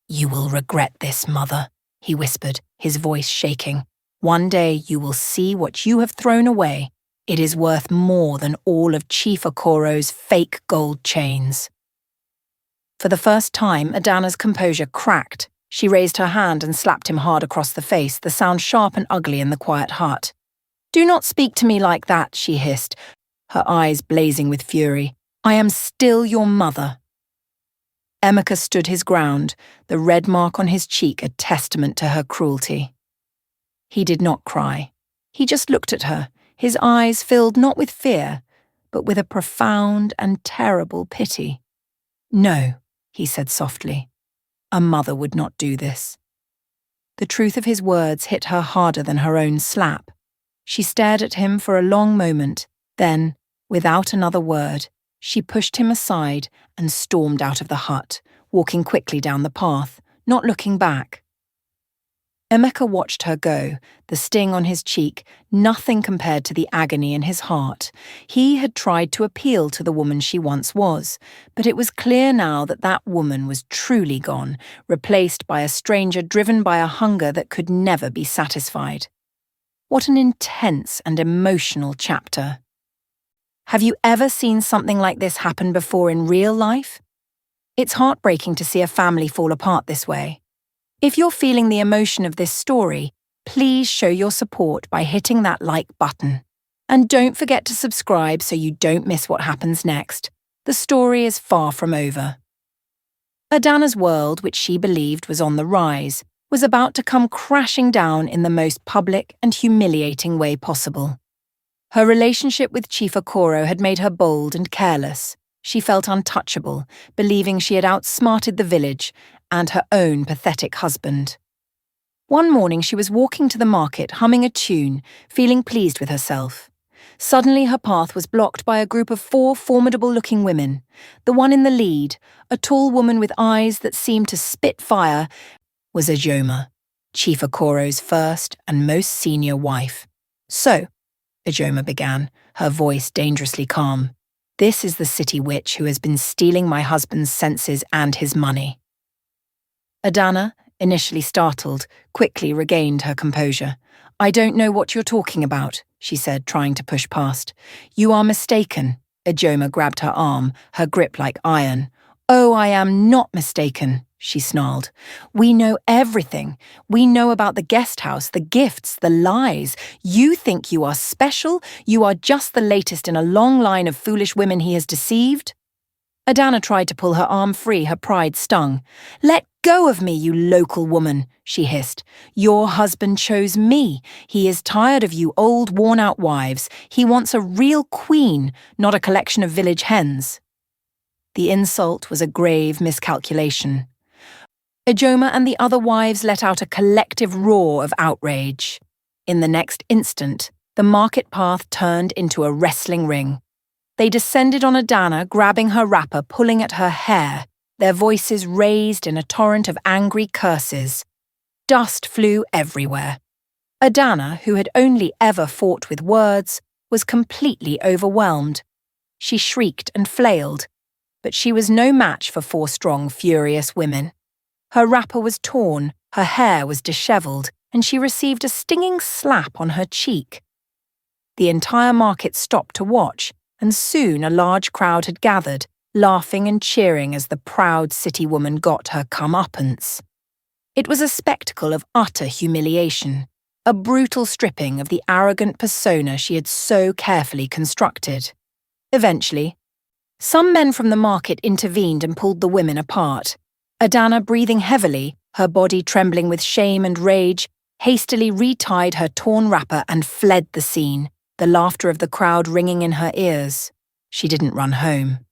"You will regret this, mother," he whispered, his voice shaking. "One day you will see what you have thrown away. It is worth more than all of Chief Okoro's fake gold chains." For the first time, Adana's composure cracked. She raised her hand and slapped him hard across the face, the sound sharp and ugly in the quiet hut. "Do not speak to me like that," she hissed, her eyes blazing with fury. "I am still your mother." Emeka stood his ground, the red mark on his cheek a testament to her cruelty. He did not cry. He just looked at her, his eyes filled not with fear, but with a profound and terrible pity. "No," he said softly. "A mother would not do this." The truth of his words hit her harder than her own slap. She stared at him for a long moment, then, without another word, she pushed him aside and stormed out of the hut, walking quickly down the path, not looking back. Emeka watched her go, the sting on his cheek, nothing compared to the agony in his heart. He had tried to appeal to the woman she once was, but it was clear now that that woman was truly gone, replaced by a stranger driven by a hunger that could never be satisfied. What an intense and emotional chapter. Have you ever seen something like this happen before in real life? It's heartbreaking to see a family fall apart this way. If you're feeling the emotion of this story, please show your support by hitting that like button. And don't forget to subscribe so you don't miss what happens next. The story is far from over. Adana's world, which she believed was on the rise, was about to come crashing down in the most public and humiliating way possible. Her relationship with Chief Okoro had made her bold and careless. She felt untouchable, believing she had outsmarted the village and her own pathetic husband. One morning she was walking to the market, humming a tune, feeling pleased with herself. Suddenly her path was blocked by a group of 4 formidable-looking women. The one in the lead, a tall woman with eyes that seemed to spit fire, was Ijoma, Chief Okoro's first and most senior wife. "So," Ijoma began, her voice dangerously calm, "this is the city witch who has been stealing my husband's senses and his money." Adana, initially startled, quickly regained her composure. "I don't know what you're talking about," she said, trying to push past. "You are mistaken." Ijoma grabbed her arm, her grip like iron. "Oh, I am not mistaken," she snarled. "We know everything. We know about the guest house, the gifts, the lies. You think you are special? You are just the latest in a long line of foolish women he has deceived?" Adana tried to pull her arm free, her pride stung. "Let go of me, you local woman," she hissed. "Your husband chose me. He is tired of you old, worn-out wives. He wants a real queen, not a collection of village hens." The insult was a grave miscalculation. Ijoma and the other wives let out a collective roar of outrage. In the next instant, the market path turned into a wrestling ring. They descended on Adana, grabbing her wrapper, pulling at her hair, their voices raised in a torrent of angry curses. Dust flew everywhere. Adana, who had only ever fought with words, was completely overwhelmed. She shrieked and flailed, but she was no match for 4 strong, furious women. Her wrapper was torn, her hair was dishevelled, and she received a stinging slap on her cheek. The entire market stopped to watch, and soon a large crowd had gathered, laughing and cheering as the proud city woman got her comeuppance. It was a spectacle of utter humiliation, a brutal stripping of the arrogant persona she had so carefully constructed. Eventually, some men from the market intervened and pulled the women apart. Adana, breathing heavily, her body trembling with shame and rage, hastily retied her torn wrapper and fled the scene, the laughter of the crowd ringing in her ears. She didn't run home.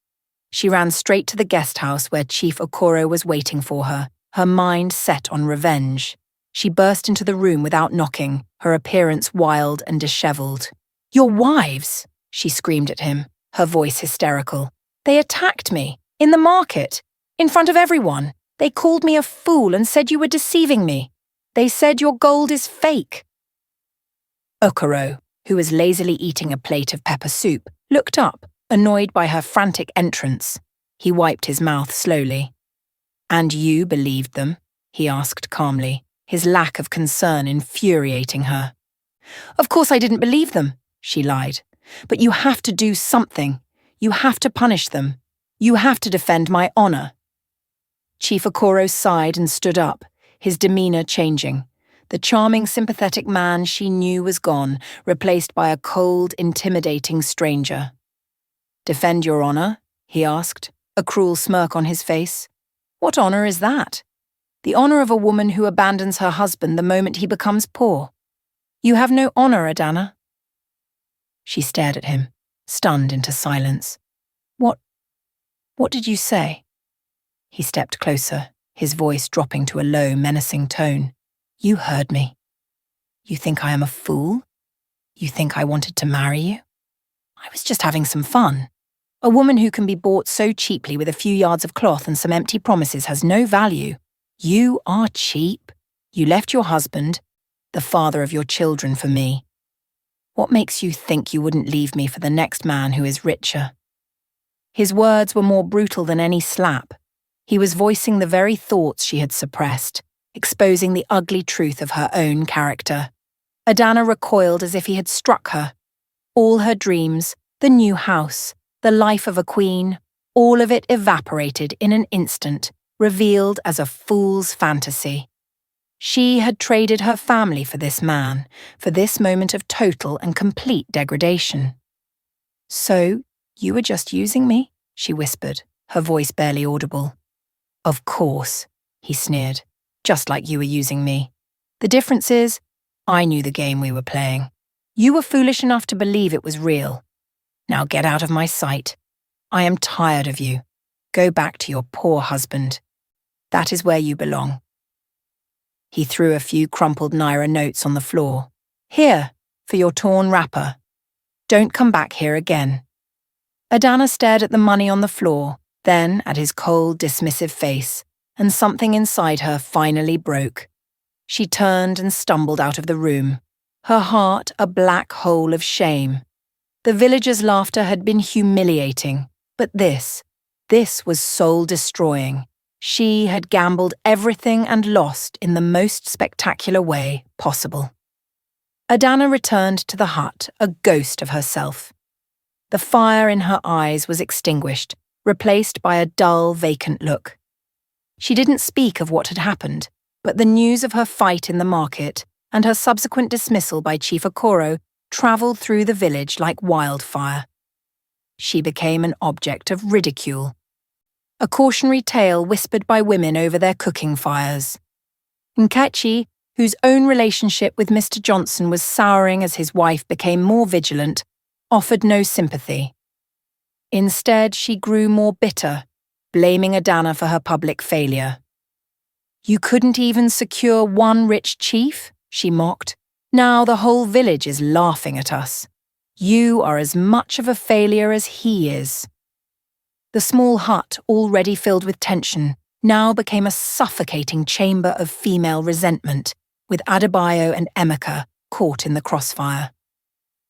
She ran straight to the guest house where Chief Okoro was waiting for her, her mind set on revenge. She burst into the room without knocking, her appearance wild and dishevelled. "Your wives!" she screamed at him, her voice hysterical. "They attacked me, in the market, in front of everyone. They called me a fool and said you were deceiving me. They said your gold is fake." Okoro, who was lazily eating a plate of pepper soup, looked up, annoyed by her frantic entrance. He wiped his mouth slowly. "And you believed them?" he asked calmly, his lack of concern infuriating her. "Of course I didn't believe them," she lied. "But you have to do something. You have to punish them. You have to defend my honor." Chief Okoro sighed and stood up, his demeanor changing. The charming, sympathetic man she knew was gone, replaced by a cold, intimidating stranger. "Defend your honor?" he asked, a cruel smirk on his face. "What honor is that?" "The honor of a woman who abandons her husband the moment he becomes poor. You have no honor, Adana." She stared at him, stunned into silence. What did you say?" He stepped closer, his voice dropping to a low, menacing tone. "You heard me. You think I am a fool? You think I wanted to marry you? I was just having some fun. A woman who can be bought so cheaply with a few yards of cloth and some empty promises has no value. You are cheap. You left your husband, the father of your children, for me. What makes you think you wouldn't leave me for the next man who is richer?" His words were more brutal than any slap. He was voicing the very thoughts she had suppressed, exposing the ugly truth of her own character. Adana recoiled as if he had struck her. All her dreams, the new house, the life of a queen, all of it evaporated in an instant, revealed as a fool's fantasy. She had traded her family for this man, for this moment of total and complete degradation. "So, you were just using me?" she whispered, her voice barely audible. "Of course," he sneered, "just like you were using me. The difference is, I knew the game we were playing. You were foolish enough to believe it was real. Now get out of my sight. I am tired of you. Go back to your poor husband. That is where you belong." He threw a few crumpled naira notes on the floor. "Here, for your torn wrapper. Don't come back here again." Adana stared at the money on the floor, then at his cold, dismissive face, and something inside her finally broke. She turned and stumbled out of the room, her heart a black hole of shame. The villagers' laughter had been humiliating, but this was soul-destroying. She had gambled everything and lost in the most spectacular way possible. Adana returned to the hut, a ghost of herself. The fire in her eyes was extinguished, replaced by a dull, vacant look. She didn't speak of what had happened, but the news of her fight in the market and her subsequent dismissal by Chief Okoro travelled through the village like wildfire. She became an object of ridicule, a cautionary tale whispered by women over their cooking fires. Nkechi, whose own relationship with Mr. Johnson was souring as his wife became more vigilant, offered no sympathy. Instead, she grew more bitter, blaming Adana for her public failure. "You couldn't even secure one rich chief?" she mocked. "Now the whole village is laughing at us. You are as much of a failure as he is." The small hut, already filled with tension, now became a suffocating chamber of female resentment, with Adebayo and Emeka caught in the crossfire.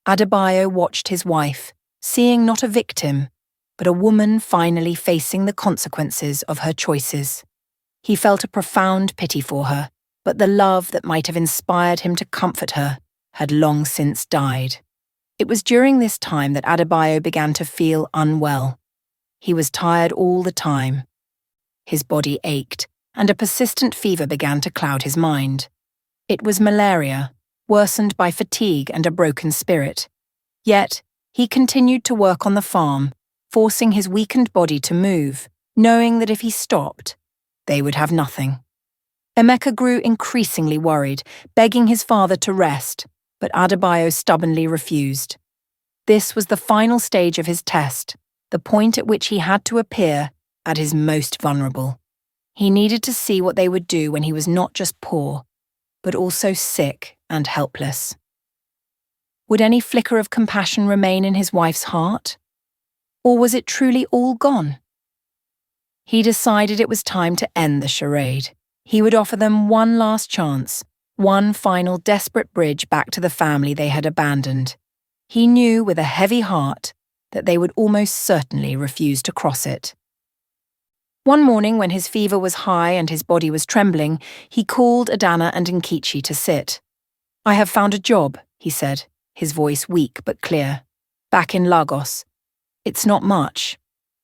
Adebayo watched his wife, seeing not a victim, but a woman finally facing the consequences of her choices. He felt a profound pity for her, but the love that might have inspired him to comfort her had long since died. It was during this time that Adebayo began to feel unwell. He was tired all the time. His body ached, and a persistent fever began to cloud his mind. It was malaria, worsened by fatigue and a broken spirit. Yet, he continued to work on the farm, forcing his weakened body to move, knowing that if he stopped, they would have nothing. Emeka grew increasingly worried, begging his father to rest, but Adebayo stubbornly refused. This was the final stage of his test, the point at which he had to appear at his most vulnerable. He needed to see what they would do when he was not just poor, but also sick and helpless. Would any flicker of compassion remain in his wife's heart? Or was it truly all gone? He decided it was time to end the charade. He would offer them one last chance, one final desperate bridge back to the family they had abandoned. He knew with a heavy heart that they would almost certainly refuse to cross it. One morning, when his fever was high and his body was trembling, he called Adana and Nkechi to sit. "I have found a job," he said, his voice weak but clear. "Back in Lagos. It's not much.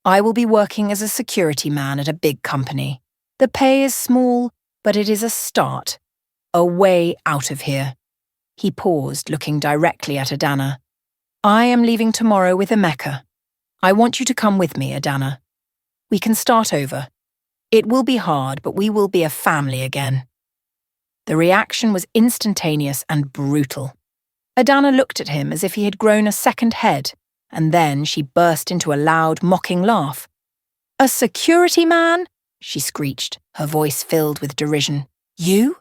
I will be working as a security man at a big company. The pay is small, but it is a start. A way out of here." He paused, looking directly at Adana. "I am leaving tomorrow with Emeka. I want you to come with me, Adana. We can start over. It will be hard, but we will be a family again." The reaction was instantaneous and brutal. Adana looked at him as if he had grown a second head, and then she burst into a loud, mocking laugh. "A security man?" she screeched, her voice filled with derision. "You?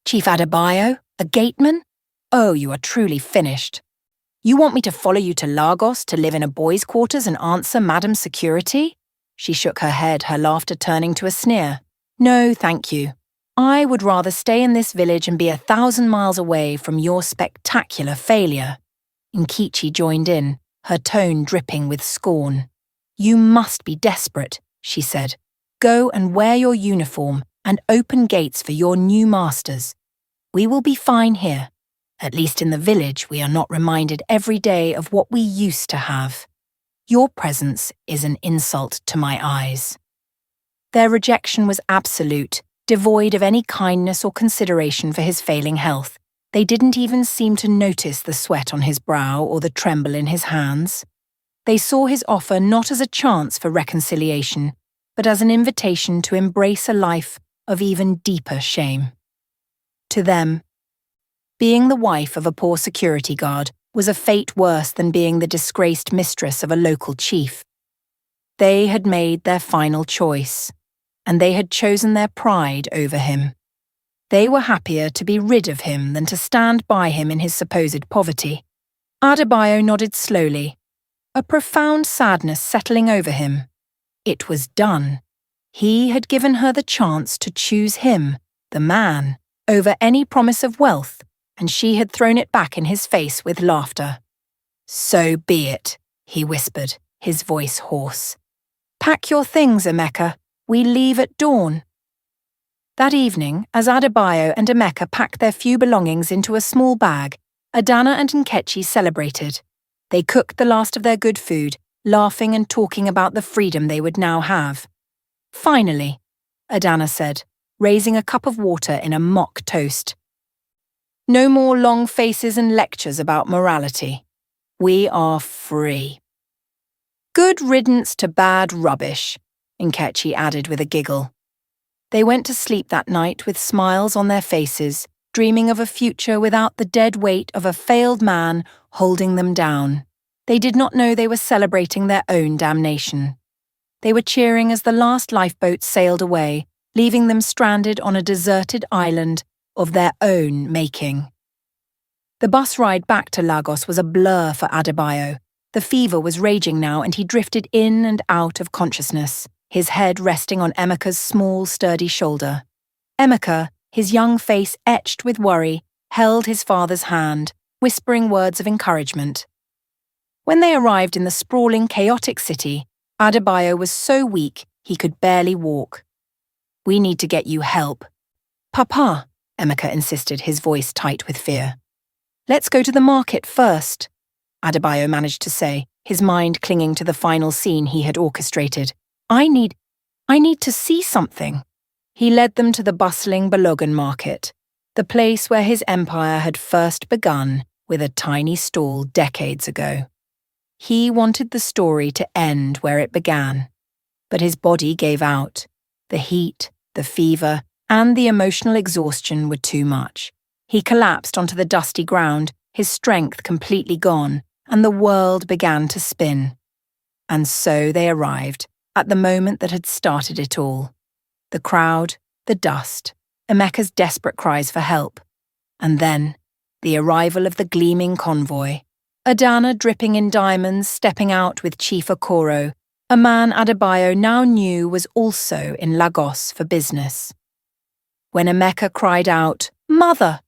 Chief Adebayo? A gateman? Oh, you are truly finished. You want me to follow you to Lagos to live in a boys' quarters and answer Madam Security?" She shook her head, her laughter turning to a sneer. "No, thank you. I would rather stay in this village and be 1,000 miles away from your spectacular failure." Nkechi joined in, her tone dripping with scorn. "You must be desperate," she said. "Go and wear your uniform and open gates for your new masters. We will be fine here. At least in the village, we are not reminded every day of what we used to have. Your presence is an insult to my eyes." Their rejection was absolute, devoid of any kindness or consideration for his failing health. They didn't even seem to notice the sweat on his brow or the tremble in his hands. They saw his offer not as a chance for reconciliation, but as an invitation to embrace a life of even deeper shame. To them, being the wife of a poor security guard was a fate worse than being the disgraced mistress of a local chief. They had made their final choice, and they had chosen their pride over him. They were happier to be rid of him than to stand by him in his supposed poverty. Adebayo nodded slowly, a profound sadness settling over him. It was done. He had given her the chance to choose him, the man, over any promise of wealth, and she had thrown it back in his face with laughter. "So be it," he whispered, his voice hoarse. "Pack your things, Emeka. We leave at dawn." That evening, as Adebayo and Emeka packed their few belongings into a small bag, Adana and Nkechi celebrated. They cooked the last of their good food, laughing and talking about the freedom they would now have. "Finally," Adana said, raising a cup of water in a mock toast. "No more long faces and lectures about morality. We are free." "Good riddance to bad rubbish," Nkechi added with a giggle. They went to sleep that night with smiles on their faces, dreaming of a future without the dead weight of a failed man holding them down. They did not know they were celebrating their own damnation. They were cheering as the last lifeboat sailed away, leaving them stranded on a deserted island of their own making. The bus ride back to Lagos was a blur for Adebayo. The fever was raging now, and he drifted in and out of consciousness, his head resting on Emeka's small, sturdy shoulder. Emeka, his young face etched with worry, held his father's hand, whispering words of encouragement. When they arrived in the sprawling, chaotic city, Adebayo was so weak he could barely walk. "We need to get you help." "Papa," Emeka insisted, his voice tight with fear. "Let's go to the market first," Adebayo managed to say, his mind clinging to the final scene he had orchestrated. I need to see something." He led them to the bustling Balogun market, the place where his empire had first begun with a tiny stall decades ago. He wanted the story to end where it began, but his body gave out. The heat, the fever, and the emotional exhaustion were too much. He collapsed onto the dusty ground, his strength completely gone, and the world began to spin. And so they arrived, at the moment that had started it all. The crowd, the dust, Emeka's desperate cries for help. And then, the arrival of the gleaming convoy. Adana dripping in diamonds stepping out with Chief Okoro, a man Adebayo now knew was also in Lagos for business. When Emeka cried out, "Mother!"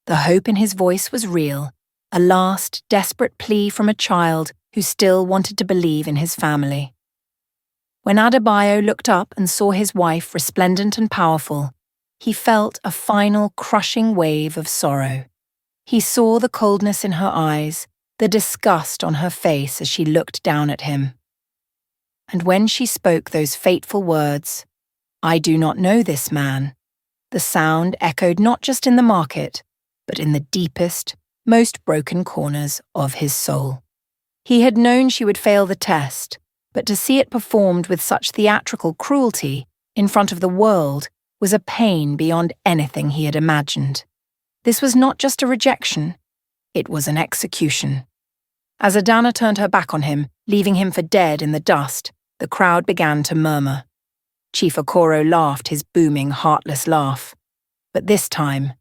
the hope in his voice was real, a last desperate plea from a child who still wanted to believe in his family. When Adebayo looked up and saw his wife resplendent and powerful, he felt a final crushing wave of sorrow. He saw the coldness in her eyes, the disgust on her face as she looked down at him. And when she spoke those fateful words, "I do not know this man," the sound echoed not just in the market, but in the deepest, most broken corners of his soul. He had known she would fail the test, but to see it performed with such theatrical cruelty in front of the world was a pain beyond anything he had imagined. This was not just a rejection, it was an execution. As Adana turned her back on him, leaving him for dead in the dust, the crowd began to murmur. Chief Okoro laughed his booming, heartless laugh. But this time,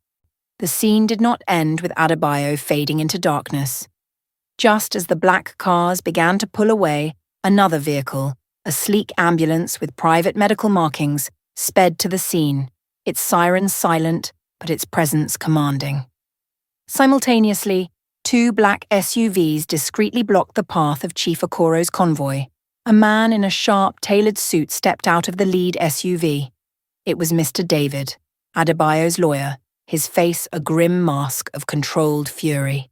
the scene did not end with Adebayo fading into darkness. Just as the black cars began to pull away, another vehicle, a sleek ambulance with private medical markings, sped to the scene, its sirens silent, but its presence commanding. Simultaneously, two black SUVs discreetly blocked the path of Chief Okoro's convoy. A man in a sharp, tailored suit stepped out of the lead SUV. It was Mr. David, Adebayo's lawyer, his face a grim mask of controlled fury.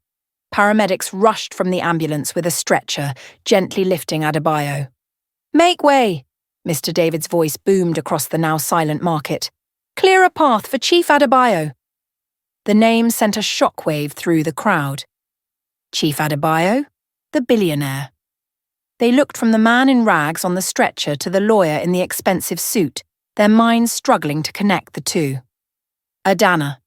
Paramedics rushed from the ambulance with a stretcher, gently lifting Adebayo. "Make way!" Mr. David's voice boomed across the now silent market. "Clear a path for Chief Adebayo." The name sent a shockwave through the crowd. Chief Adebayo, the billionaire. They looked from the man in rags on the stretcher to the lawyer in the expensive suit, their minds struggling to connect the two. Adana,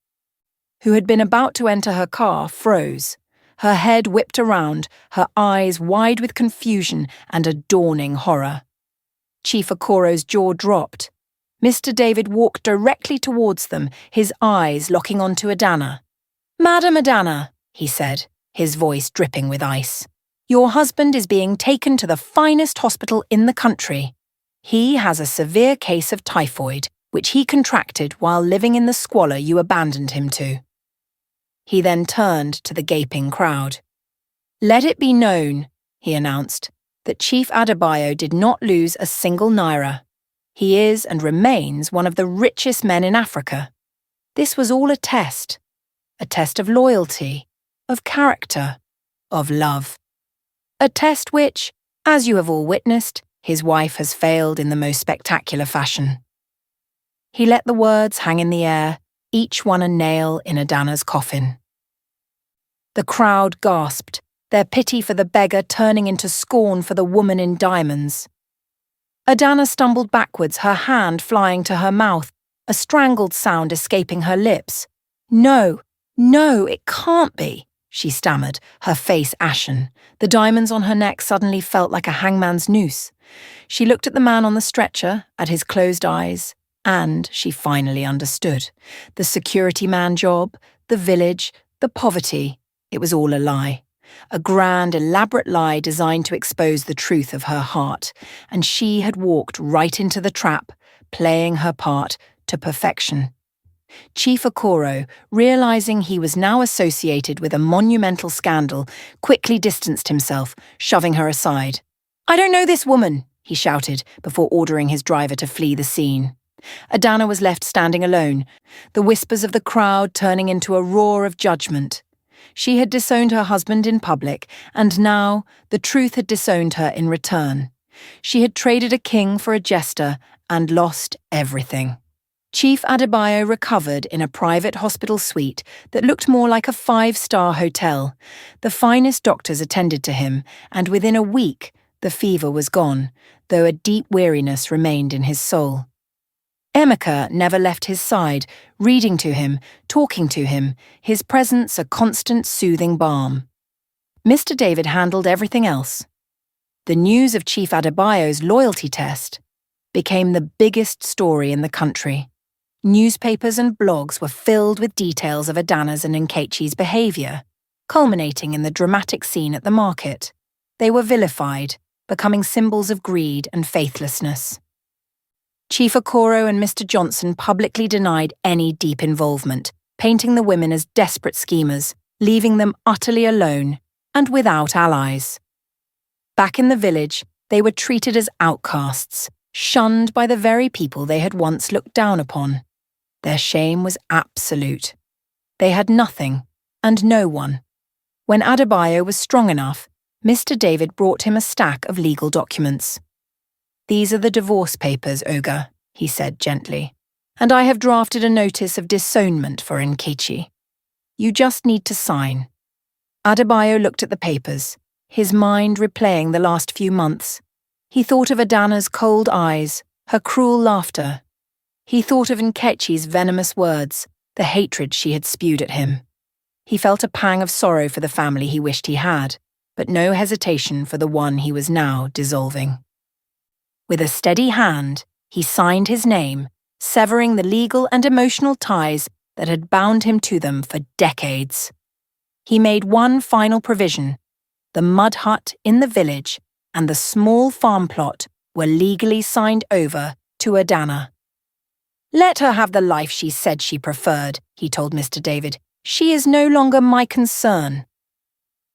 who had been about to enter her car, froze. Her head whipped around, her eyes wide with confusion and a dawning horror. Chief Okoro's jaw dropped. Mr. David walked directly towards them, his eyes locking onto Adana. "Madam Adana," he said, his voice dripping with ice, "your husband is being taken to the finest hospital in the country. He has a severe case of typhoid, which he contracted while living in the squalor you abandoned him to." He then turned to the gaping crowd. "Let it be known," he announced, "that Chief Adebayo did not lose a single naira. He is and remains one of the richest men in Africa. This was all a test of loyalty, of character, of love. A test which, as you have all witnessed, his wife has failed in the most spectacular fashion." He let the words hang in the air, each one a nail in Adana's coffin. The crowd gasped, their pity for the beggar turning into scorn for the woman in diamonds. Adana stumbled backwards, her hand flying to her mouth, a strangled sound escaping her lips. "No, no, it can't be," she stammered, her face ashen. The diamonds on her neck suddenly felt like a hangman's noose. She looked at the man on the stretcher, at his closed eyes, and she finally understood. The security man job, the village, the poverty, it was all a lie. A grand, elaborate lie designed to expose the truth of her heart, and she had walked right into the trap, playing her part to perfection. Chief Okoro, realizing he was now associated with a monumental scandal, quickly distanced himself, shoving her aside. "I don't know this woman," he shouted, before ordering his driver to flee the scene. Adana was left standing alone, the whispers of the crowd turning into a roar of judgment. She had disowned her husband in public, and now the truth had disowned her in return. She had traded a king for a jester and lost everything. Chief Adebayo recovered in a private hospital suite that looked more like a 5-star hotel. The finest doctors attended to him, and within a week the fever was gone, though a deep weariness remained in his soul. Emeka never left his side, reading to him, talking to him, his presence a constant soothing balm. Mr. David handled everything else. The news of Chief Adebayo's loyalty test became the biggest story in the country. Newspapers and blogs were filled with details of Adana's and Nkechi's behaviour, culminating in the dramatic scene at the market. They were vilified, becoming symbols of greed and faithlessness. Chief Okoro and Mr. Johnson publicly denied any deep involvement, painting the women as desperate schemers, leaving them utterly alone and without allies. Back in the village, they were treated as outcasts, shunned by the very people they had once looked down upon. Their shame was absolute. They had nothing and no one. When Adebayo was strong enough, Mr. David brought him a stack of legal documents. "These are the divorce papers, Oga," he said gently, "and I have drafted a notice of disownment for Nkechi. You just need to sign." Adebayo looked at the papers, his mind replaying the last few months. He thought of Adana's cold eyes, her cruel laughter. He thought of Nkechi's venomous words, the hatred she had spewed at him. He felt a pang of sorrow for the family he wished he had, but no hesitation for the one he was now dissolving. With a steady hand, he signed his name, severing the legal and emotional ties that had bound him to them for decades. He made one final provision. The mud hut in the village and the small farm plot were legally signed over to Adana. "Let her have the life she said she preferred," he told Mr. David. "She is no longer my concern."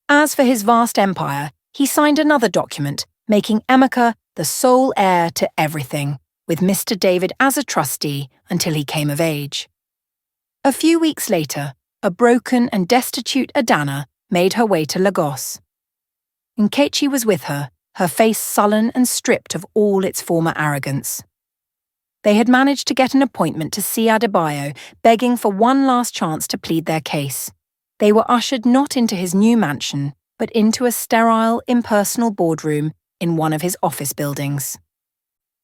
As for his vast empire, he signed another document, making Emeka the sole heir to everything, with Mr. David as a trustee until he came of age. A few weeks later, a broken and destitute Adana made her way to Lagos. Nkechi was with her, her face sullen and stripped of all its former arrogance. They had managed to get an appointment to see Adebayo, begging for one last chance to plead their case. They were ushered not into his new mansion, but into a sterile, impersonal boardroom in one of his office buildings.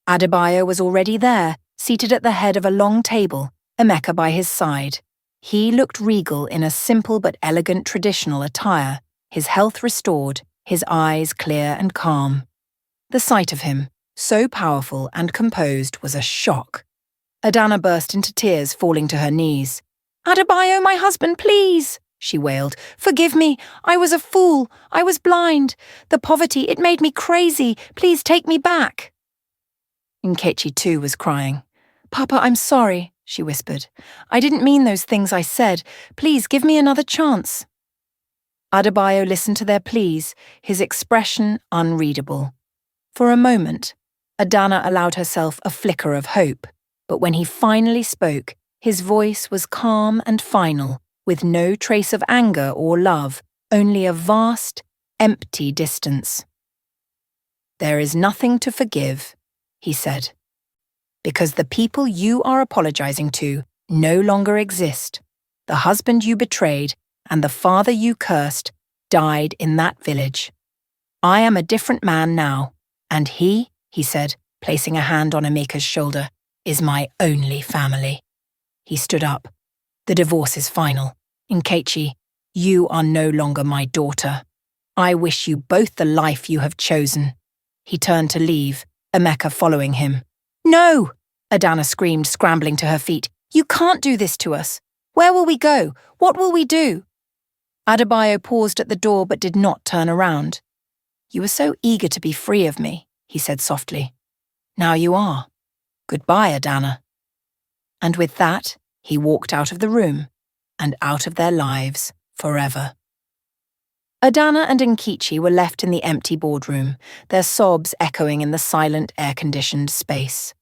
Adebayo was already there, seated at the head of a long table, Emeka by his side. He looked regal in a simple but elegant traditional attire, his health restored, his eyes clear and calm. The sight of him, so powerful and composed, was a shock. Adana burst into tears, falling to her knees. "Adebayo, my husband, please!" she wailed. "Forgive me. I was a fool. I was blind. The poverty, it made me crazy. Please take me back." Nkechi too was crying. "Papa, I'm sorry," she whispered. "I didn't mean those things I said. Please give me another chance." Adebayo listened to their pleas, his expression unreadable. For a moment, Adana allowed herself a flicker of hope, but when he finally spoke, his voice was calm and final, with no trace of anger or love, only a vast, empty distance. "There is nothing to forgive," he said, "because the people you are apologizing to no longer exist. The husband you betrayed and the father you cursed died in that village. I am a different man now, and he said, placing a hand on Emeka's shoulder, "is my only family." He stood up. "The divorce is final. Nkechi, you are no longer my daughter. I wish you both the life you have chosen." He turned to leave, Emeka following him. "No!" Adana screamed, scrambling to her feet. "You can't do this to us. Where will we go? What will we do?" Adebayo paused at the door but did not turn around. "You were so eager to be free of me," he said softly. "Now you are. Goodbye, Adana." And with that, he walked out of the room and out of their lives forever. Adana and Nkechi were left in the empty boardroom, their sobs echoing in the silent, air-conditioned space.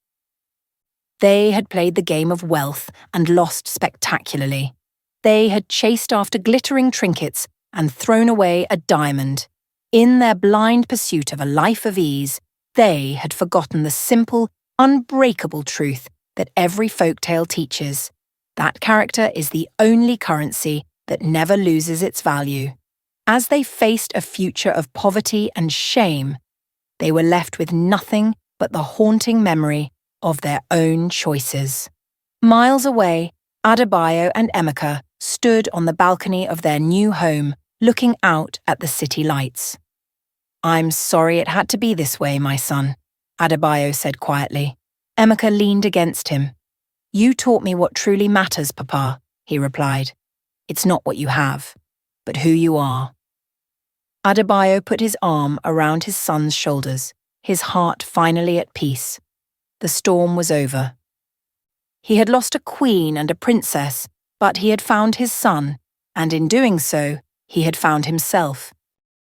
They had played the game of wealth and lost spectacularly. They had chased after glittering trinkets and thrown away a diamond. In their blind pursuit of a life of ease, they had forgotten the simple, unbreakable truth that every folktale teaches. That character is the only currency that never loses its value. As they faced a future of poverty and shame, they were left with nothing but the haunting memory of their own choices. Miles away, Adebayo and Emeka stood on the balcony of their new home, looking out at the city lights. "I'm sorry it had to be this way, my son," Adebayo said quietly. Emeka leaned against him. "You taught me what truly matters, Papa," he replied. "It's not what you have, but who you are." Adebayo put his arm around his son's shoulders, his heart finally at peace. The storm was over. He had lost a queen and a princess, but he had found his son, and in doing so, he had found himself.